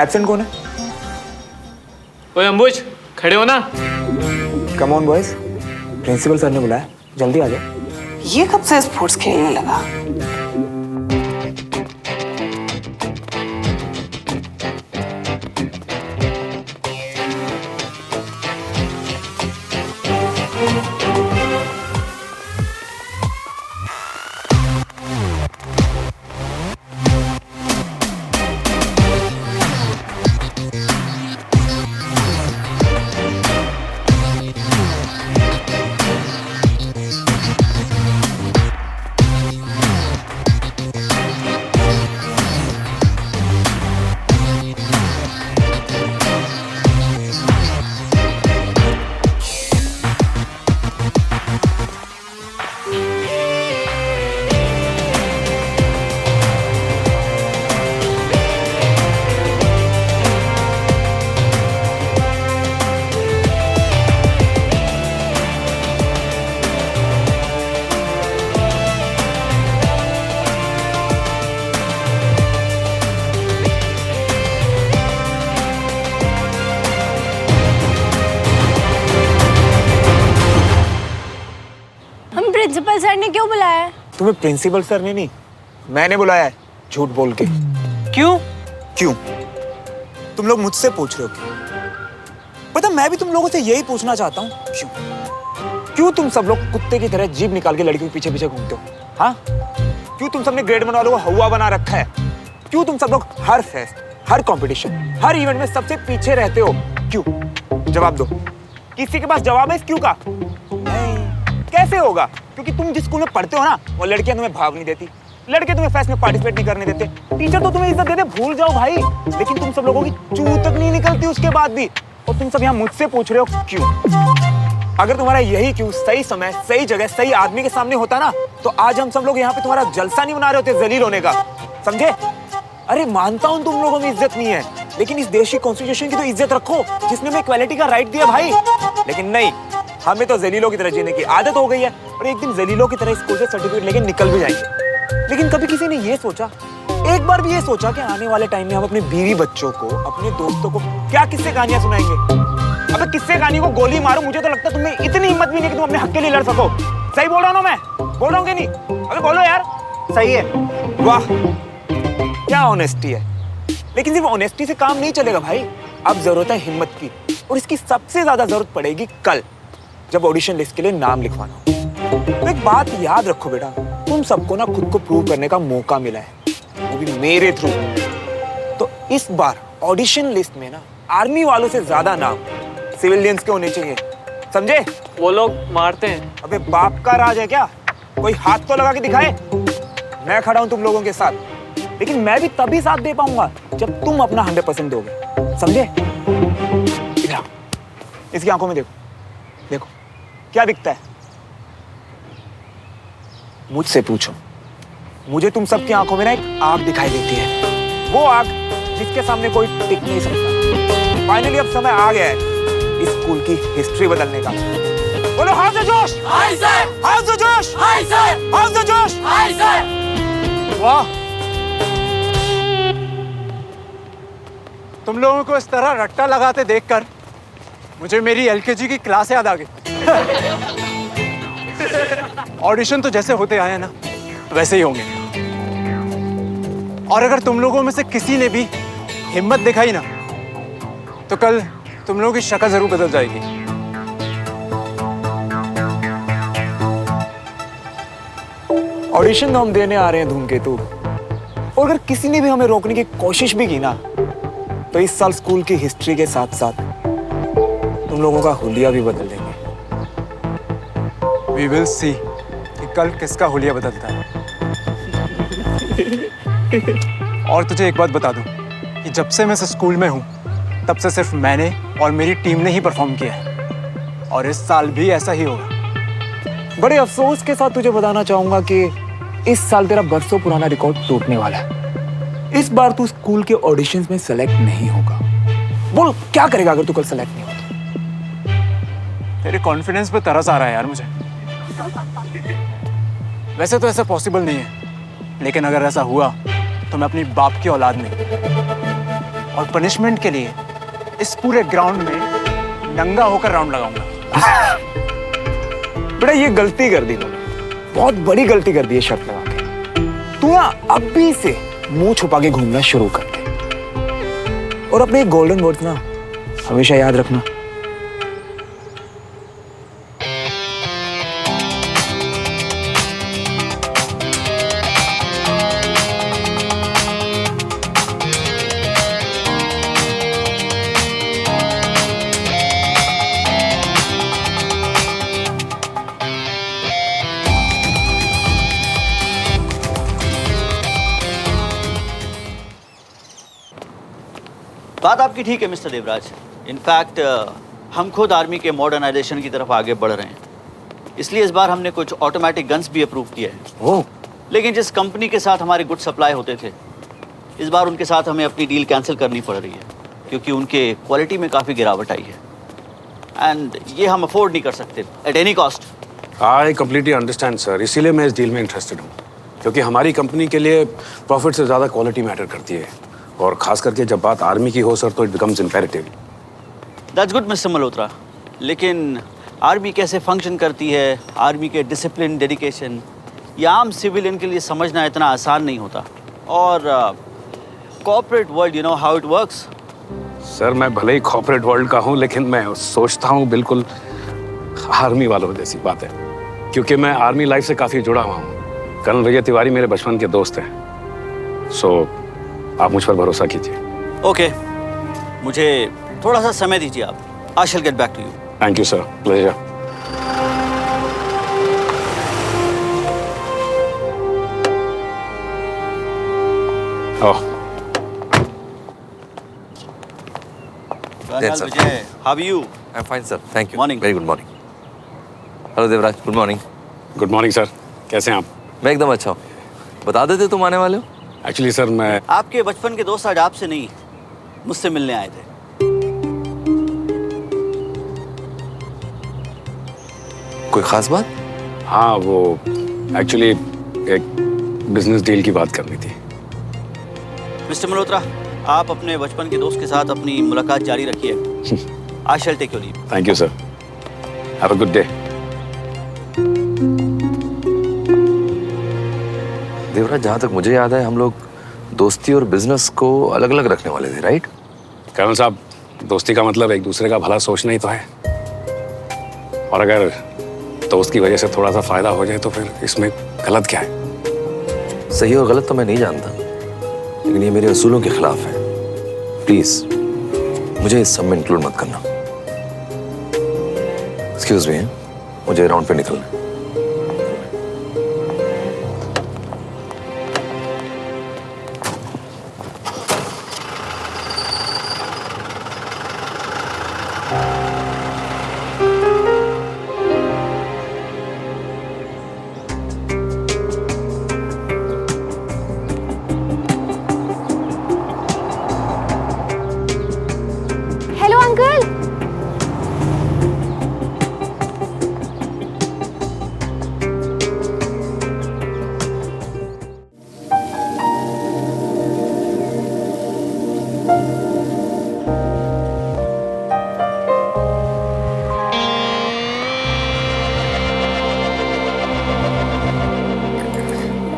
S1: एब्सेंट कौन है?
S5: ओए अंबुज, खड़े हो ना।
S1: Come on boys, principal sir ने बुलाया, जल्दी आ जाओ।
S9: ये कब से स्पोर्ट्स खेलने लगा? प्रिंसिपल सर ने क्यों बुलाया है?
S1: तुम्हें प्रिंसिपल सर ने नहीं, मैंने बुलाया है, झूठ बोल के।
S12: क्यों?
S1: क्यों? तुम लोग मुझसे पूछ रहे हो क्यों? पता मैं भी तुम लोगों से यही पूछना चाहता हूँ, क्यों? क्यों तुम सब लोग कुत्ते की तरह जीभ निकाल के लड़कियों के पीछे पीछे घूमते हो? हाँ? क्यों तुम सबने ग्रेड वन वालों को हवा बना रखा है? क्यों तुम सब लोग हर फेस्ट, हर कंपटीशन, हर इवेंट में सबसे पीछे रहते हो? क्यों? जवाब दो। किसी के पास जवाब है इस क्यों का? नहीं। कैसे होगा? क्योंकि तुम जिस स्कूल में पढ़ते हो ना, वो लड़कियां तुम्हें भाव नहीं देती, लड़के तुम्हें फेस्ट में पार्टिसिपेट नहीं करने देते, टीचर तो तुम्हें इज्जत देते, भूल जाओ भाई। लेकिन तुम सब लोगों की चू तक नहीं निकलती उसके बाद भी, और तुम सब यहाँ मुझसे पूछ रहे हो क्यों? अगर तुम्हारा यही क्यों सही समय, सही जगह, सही आदमी के सामने होता ना, तो आज हम सब लोग यहाँ पे तुम्हारा जलसा नहीं बना रहे होते जलील होने का, समझे? अरे मानता हूँ तुम लोगों में इज्जत नहीं है, लेकिन इस देश की कॉन्स्टिट्यूशन की तो इज्जत रखो जिसने हमें इक्वालिटी का राइट दिया भाई। लेकिन नहीं, हमें तो जलीलों की तरह जीने की आदत हो गई है, और एक दिन जलीलों की तरह स्कूल से सर्टिफिकेट लेके निकल भी जाएंगे। लेकिन कभी किसी ने ये सोचा, एक बार भी ये सोचा कि आने वाले टाइम में हम अपने बीवी बच्चों को, अपने दोस्तों को क्या किस्से कहानियां सुनाएंगे? अबे किस्से कहानी को गोली मारो, मुझे तो लगता है तुम्हें इतनी हिम्मत भी नहीं कि तुम अपने हक के लिए लड़ सको। सही बोल रहा हूँ ना मैं? बोल रहा हूँ कि नहीं? अबे बोलो यार।
S12: सही है।
S1: वाह, क्या ऑनेस्टी है। लेकिन सिर्फ ऑनेस्टी से काम नहीं चलेगा भाई, अब जरूरत है हिम्मत की, और इसकी सबसे ज्यादा जरूरत पड़ेगी कल, जब ऑडिशन लिस्ट के लिए नाम लिखवाना हो। तो एक बात याद रखो बेटा, तुम सबको ना खुद को प्रूव करने का मौका मिला है, वो भी मेरे थ्रू। तो इस बार ऑडिशन लिस्ट में ना आर्मी वालों से ज्यादा नाम सिविलियंस के होने चाहिए, समझे?
S16: वो लोग मारते हैं।
S1: अबे बाप का राज है क्या? कोई हाथ तो लगा के दिखाए। मैं खड़ा हूं तुम लोगों के साथ, लेकिन मैं भी तभी साथ दे पाऊंगा जब तुम अपना 100% दोगे, समझे? इसकी आंखों में देखो, देखो क्या दिखता है? मुझसे पूछो, मुझे तुम सबकी आंखों में ना एक आग दिखाई देती है, वो आग जिसके सामने कोई टिक नहीं सकता। फाइनली अब समय आ गया है इस स्कूल की हिस्ट्री बदलने का। बोलो हाउस द जोश! Hi sir! हाउस द जोश! Hi sir! हाउस द जोश! Hi sir!
S15: वाह, तुम लोगों को इस तरह रट्टा लगाते देखकर मुझे मेरी एलकेजी की क्लास याद आ गई। ऑडिशन तो जैसे होते आए ना वैसे ही होंगे, और अगर तुम लोगों में से किसी ने भी हिम्मत दिखाई ना, तो कल तुम लोगों की शक्ल जरूर बदल जाएगी।
S1: ऑडिशन तो हम देने आ रहे हैं धूमकेतु, और अगर किसी ने भी हमें रोकने की कोशिश भी की ना, तो इस साल स्कूल की हिस्ट्री के साथ साथ तुम लोगों का हुलिया भी बदल देंगे।
S15: We will see कि कल किसका हुलिया बदलता है। और तुझे एक बात बता दूं कि जब से मैं इस स्कूल में हूं, तब से सिर्फ मैंने और मेरी टीम ने ही परफॉर्म किया है, और इस साल भी ऐसा ही होगा।
S1: बड़े अफसोस के साथ तुझे बताना चाहूंगा कि इस साल तेरा बरसों पुराना रिकॉर्ड टूटने वाला है। इस बार तू स्कूल के ऑडिशंस में सेलेक्ट नहीं होगा। बोल क्या करेगा अगर तू कल सेलेक्ट नहीं होता?
S15: तेरे कॉन्फिडेंस पे तरस आ रहा है यार मुझे। वैसे तो ऐसा पॉसिबल नहीं है, लेकिन अगर ऐसा हुआ तो मैं अपनी बाप की औलाद नहीं, और पनिशमेंट के लिए इस पूरे ग्राउंड में नंगा होकर राउंड लगाऊंगा।
S1: बेटा ये गलती कर दी तूने, बहुत बड़ी गलती कर दी है शर्त लगा के। तू ना अभी से मुंह छुपा के घूमना शुरू कर दे, और अपने गोल्डन वर्ड्स ना हमेशा याद रखना।
S19: बात आपकी ठीक है मिस्टर देवराज। इनफैक्ट हम खुद आर्मी के मॉडर्नाइजेशन की तरफ आगे बढ़ रहे हैं, इसलिए इस बार हमने कुछ ऑटोमेटिक गन्स भी अप्रूव किए हैं। लेकिन जिस कंपनी के साथ हमारे गुड सप्लाई होते थे, इस बार उनके साथ हमें अपनी डील कैंसिल करनी पड़ रही है, क्योंकि उनके क्वालिटी में काफ़ी गिरावट आई है, एंड ये हम अफोर्ड नहीं कर सकते at any cost.
S3: I completely understand sir, इसीलिए मैं इस डील में इंटरेस्टेड हूँ, क्योंकि हमारी कंपनी के लिए प्रॉफिट से ज़्यादा क्वालिटी मैटर करती है, और खास करके जब बात आर्मी की हो सर, तो it becomes imperative.
S19: That's good mister Malhotra, लेकिन आर्मी कैसे फंक्शन करती है, आर्मी के डिसिप्लिन, डेडिकेशन, ये आम सिविलियन के लिए समझना इतना आसान नहीं होता। और corporate world, you know how it works.
S3: Sir मैं भले ही कॉर्पोरेट वर्ल्ड का हूँ, लेकिन मैं सोचता हूँ बिल्कुल आर्मी वालों जैसी बात है, क्योंकि मैं आर्मी लाइफ से काफ़ी जुड़ा हुआ हूँ। कर्नल विजय तिवारी मेरे बचपन के दोस्त हैं, सो आप मुझ पर भरोसा कीजिए।
S19: ओके, मुझे थोड़ा सा समय दीजिए आप। I shall get back to you.
S3: Thank you sir, pleasure. Oh
S19: Colonel Vijay, how are you?
S11: I'm fine, sir. Thank you.
S19: Morning.
S11: Very good morning. Hello, Devraj. Good morning.
S3: Good morning sir, कैसे हैं आप?
S11: मैं एकदम अच्छा हूँ। बता देते तुम आने वाले हो?
S3: एक्चुअली सर मैं
S19: आपके बचपन के दोस्त आज आपसे नहीं, मुझसे मिलने आए थे।
S11: कोई खास बात?
S3: हाँ, वो एक्चुअली एक बिजनेस डील की बात करनी थी।
S19: मिस्टर मल्होत्रा, आप अपने बचपन के दोस्त के साथ अपनी मुलाकात जारी रखिए। I shall take your leave.
S3: Thank you sir, have a good day.
S11: Devraj, जहाँ तक मुझे याद है हम लोग दोस्ती और बिजनेस को अलग अलग रखने वाले थे, राइट?
S3: कर्नल साहब, दोस्ती का मतलब एक दूसरे का भला सोचना ही तो है, और अगर दोस्त की वजह से थोड़ा सा फायदा हो जाए तो फिर इसमें गलत क्या है?
S11: सही और गलत तो मैं नहीं जानता, लेकिन ये मेरे असूलों के खिलाफ है। प्लीज मुझे इस सब में इंक्लूड मत करना। एक्सक्यूज मी, मुझे राउंड पे निकलना है।
S2: Hello uncle.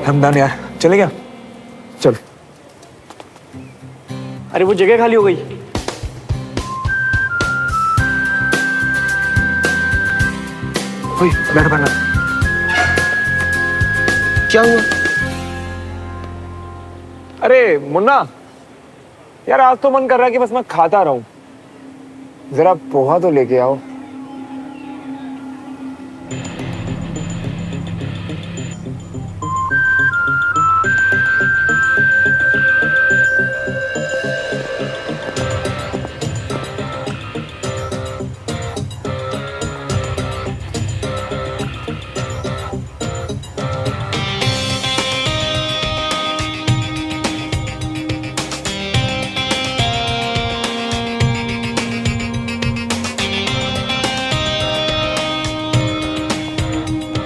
S1: हमदान यार, चले क्या? चल।
S12: अरे वो जगह खाली हो गई।
S1: बैठ बैठ।
S12: क्या हुआ?
S1: अरे मुन्ना यार, आज तो मन कर रहा है कि बस मैं खाता रहूं। जरा पोहा तो लेके आओ।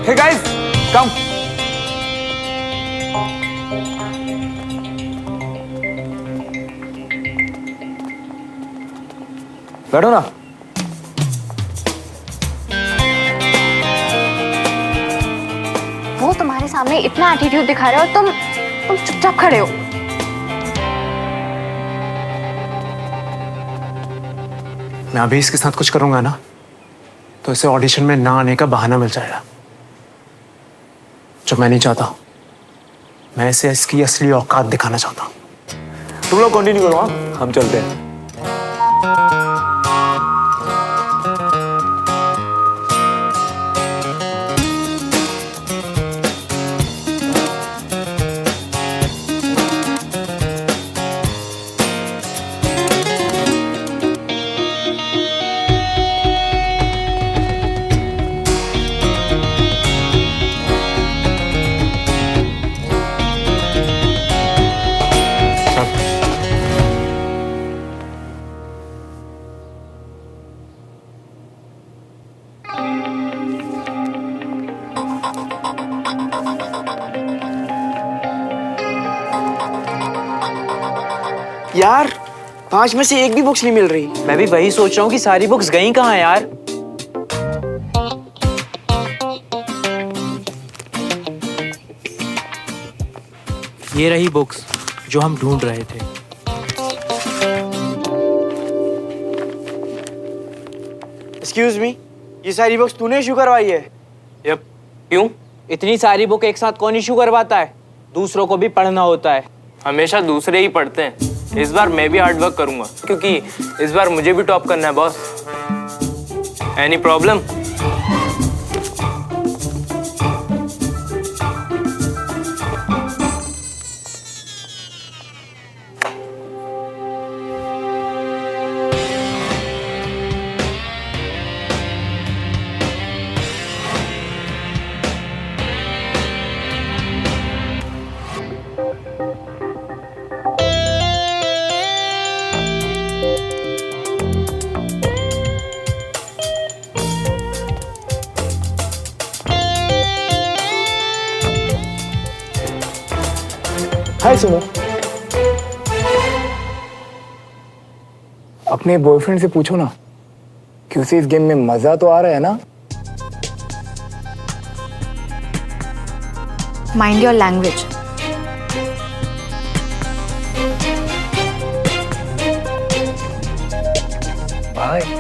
S1: Hey guys, come. बैठो ना।
S2: वो तुम्हारे सामने इतना एटीट्यूड दिखा रहे हो, तुम चुपचाप खड़े हो।
S15: मैं अभी इसके साथ कुछ करूंगा ना, तो इसे ऑडिशन में ना आने का बहाना मिल जाएगा, जो मैं नहीं चाहता। मैं इसे इसकी असली औकात दिखाना चाहता हूँ।
S1: तुम लोग कंटिन्यू करो, हाँ? हम चलते हैं।
S12: यार 5 में से एक भी बुक्स नहीं मिल रही।
S16: मैं भी वही सोच रहा हूँ कि सारी बुक्स गई कहाँ यार।
S12: ये रही बुक्स जो हम ढूंढ रहे थे। एक्सक्यूज मी, ये सारी बुक्स तूने इशू करवाई है?
S16: यप। क्यों?
S12: इतनी सारी बुक एक साथ कौन इशू करवाता है? दूसरों को भी पढ़ना होता है।
S16: हमेशा दूसरे ही पढ़ते हैं। इस बार मैं भी हार्ड वर्क करूंगा क्योंकि इस बार मुझे भी टॉप करना है बॉस। Any problem?
S17: हाय सुनो, अपने बॉयफ्रेंड से पूछो ना कि उसे इस गेम में मजा तो आ रहा है ना?
S4: Mind your language.
S17: Bye.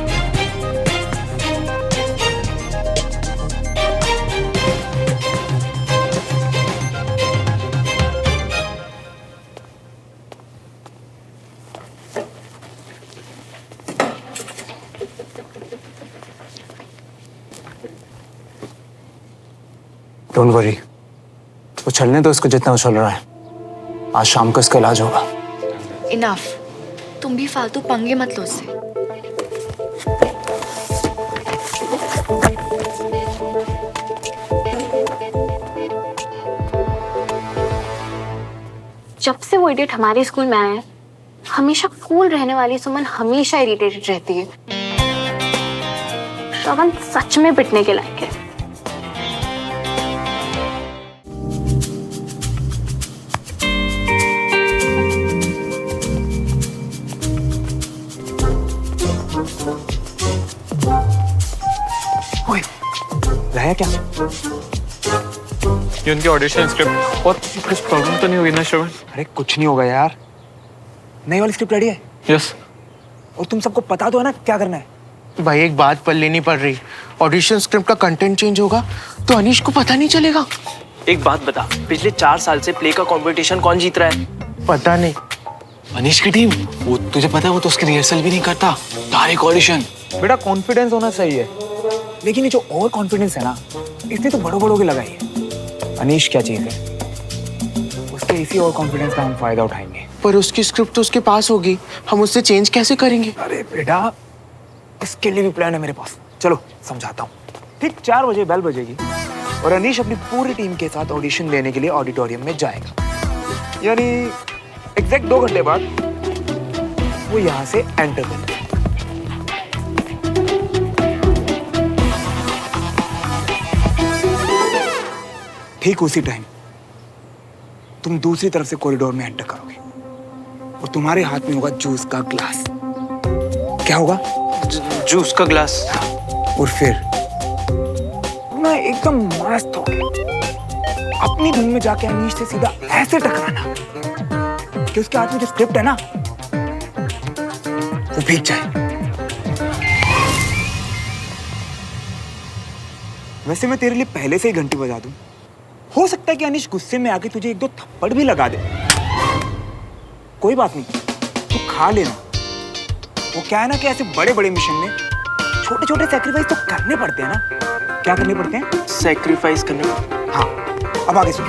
S17: Don't worry, उछलने दो इसको जितना उछल रहा है। आज शाम को इसका इलाज होगा।
S4: इनफ, तुम भी फालतू पंगे मत लो उससे।
S20: जब से वो इडियट हमारे स्कूल में आया है, हमेशा कूल रहने वाली सुमन हमेशा इरिटेटेड रहती है। श्रवण सच में पिटने के लायक है।
S17: लाया क्या?
S5: ये उनकी ऑडिशन स्क्रिप्ट। और कुछ प्रॉब्लम तो नहीं हुई ना श्रवण?
S17: अरे कुछ नहीं होगा यार, नई वाली स्क्रिप्ट रेडी है।
S5: यस।
S17: और तुम सबको पता तो है ना क्या करना है?
S12: भाई एक बात पल्ले नहीं पड़ रही, ऑडिशन स्क्रिप्ट का कंटेंट चेंज होगा तो अनीश को पता नहीं चलेगा। एक बात बता, पिछले 4 साल से प्ले का कंपटीशन कौन जीत रहा है? पता नहीं।
S17: अनीश की टीम, वो तुझे पता है वो तो उसकी रिहर्सल भी नहीं करता, डायरेक्ट ऑडिशन। बेटा कॉन्फिडेंस होना चाहिए, लेकिन ये जो और कॉन्फिडेंस है ना, इसने तो बड़ों बड़ों की लगाई है। अनीश क्या चीज है, उसके इसी और कॉन्फिडेंस का हम फायदा उठाएंगे।
S12: पर उसकी स्क्रिप्ट तो उसके पास होगी, हम उससे चेंज कैसे करेंगे?
S17: अरे बेटा, इसके लिए भी प्लान है मेरे पास। चलो समझाता हूँ। ठीक 4 बजे बेल बजेगी और अनीश अपनी पूरी टीम के साथ ऑडिशन देने के लिए ऑडिटोरियम में जाएगा। यानी एग्जैक्ट 2 घंटे बाद वो यहाँ से एंटर करेगा। ठीक उसी टाइम तुम दूसरी तरफ से कॉरिडोर में एंटर करोगे और तुम्हारे हाथ में होगा जूस का ग्लास। क्या होगा?
S12: जूस का ग्लास।
S17: और फिर मैं एकदम मस्त होके अपनी धुन में जाके अनीश से सीधा ऐसे टकराना कि उसके हाथ में जो स्क्रिप्ट है ना वो भीग जाए। वैसे मैं तेरे लिए पहले से ही घंटी बजा दूं। हो सकता है कि अनीश गुस्से में आके तुझे 1-2 थप्पड़ भी लगा दे। कोई बात नहीं, तू खा लेना। वो क्या है ना कि ऐसे बड़े बड़े मिशन में छोटे छोटे सैक्रिफाइस तो करने पड़ते हैं ना। क्या करने पड़ते हैं?
S12: सैक्रिफाइस करने।
S17: हाँ, अब आगे सुनो।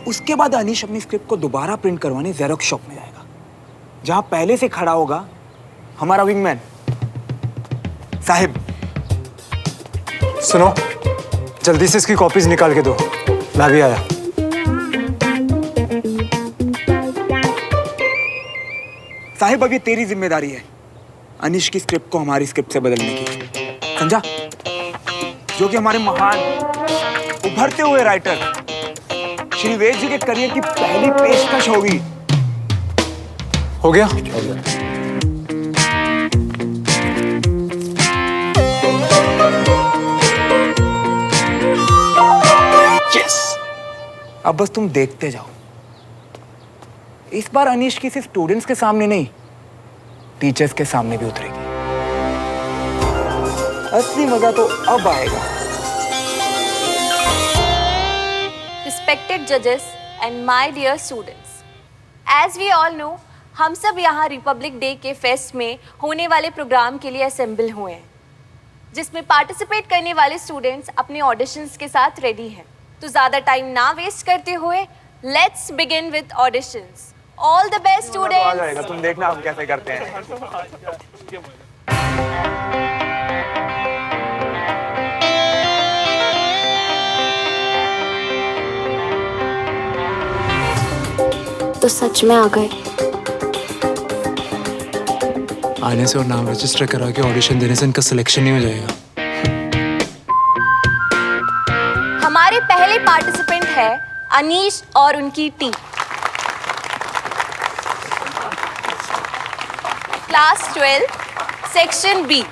S17: उसके बाद अनीश अपनी स्क्रिप्ट को दोबारा प्रिंट करवाने जेरोक्स शॉप में जाएगा, जहां पहले से खड़ा होगा हमारा विंगमैन साहिब।
S15: सुनो, जल्दी से इसकी कॉपीज निकाल के दो, मैं भी आया।
S17: साहिब, अब ये तेरी जिम्मेदारी है अनीश की स्क्रिप्ट को हमारी स्क्रिप्ट से बदलने की, समझा? जो कि हमारे महान उभरते हुए राइटर श्री वेद जी के करियर की पहली पेशकश होगी।
S15: हो गया?
S17: यस। अब बस तुम देखते जाओ इस बार अनीश की सिर्फ स्टूडेंट्स के सामने नहीं, टीचर्स के सामने भी उतरेगी। असली मजा तो अब आएगा।
S2: Respected judges and my dear students, as we all know, हम सब यहाँ रिपब्लिक डे के फेस्ट में होने वाले प्रोग्राम के लिए असेंबल हुए हैं, जिसमें पार्टिसिपेट करने वाले स्टूडेंट्स अपने ऑडिशंस के साथ रेडी हैं। तो ज़्यादा टाइम ना वेस्ट करते हुए let's begin with auditions. All the best students.
S1: तुम देखना हम कैसे करते हैं।
S20: तो सच में आ गए।
S15: आने से और नाम रजिस्टर करा के ऑडिशन देने से इनका सिलेक्शन नहीं हो जाएगा।
S2: हमारे पहले पार्टिसिपेंट है अनीश और उनकी टीम। Class 12 section B.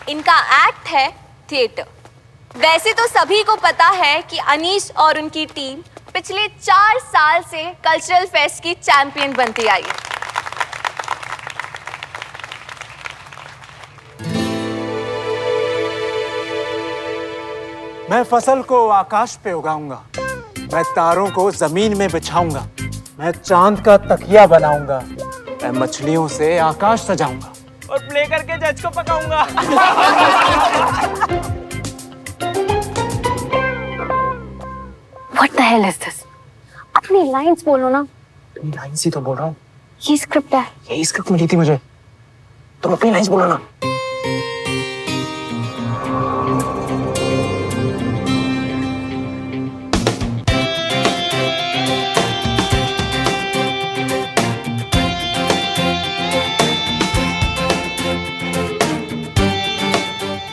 S2: इनका एक्ट है थिएटर। वैसे तो सभी को पता है कि अनीश और उनकी टीम पिछले 4 साल से कल्चरल फेस्ट की चैंपियन बनती आई है।
S15: मैं फसल को आकाश पे उगाऊंगा, मैं तारों को जमीन में बिछाऊंगा, मैं चांद का तकिया बनाऊंगा, मैं मछलियों से आकाश सजाऊंगा
S16: और प्ले करके जज को पकाऊंगा।
S20: What the hell is this? अपनी लाइंस बोलो ना।
S17: लाइंस ही तो बोल रहा हूँ।
S20: ये स्क्रिप्ट है।
S17: यही स्क्रिप्ट मिली थी मुझे, तुम अपनी लाइंस बोलो ना।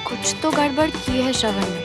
S4: कुछ तो गड़बड़ की है श्रवण ने।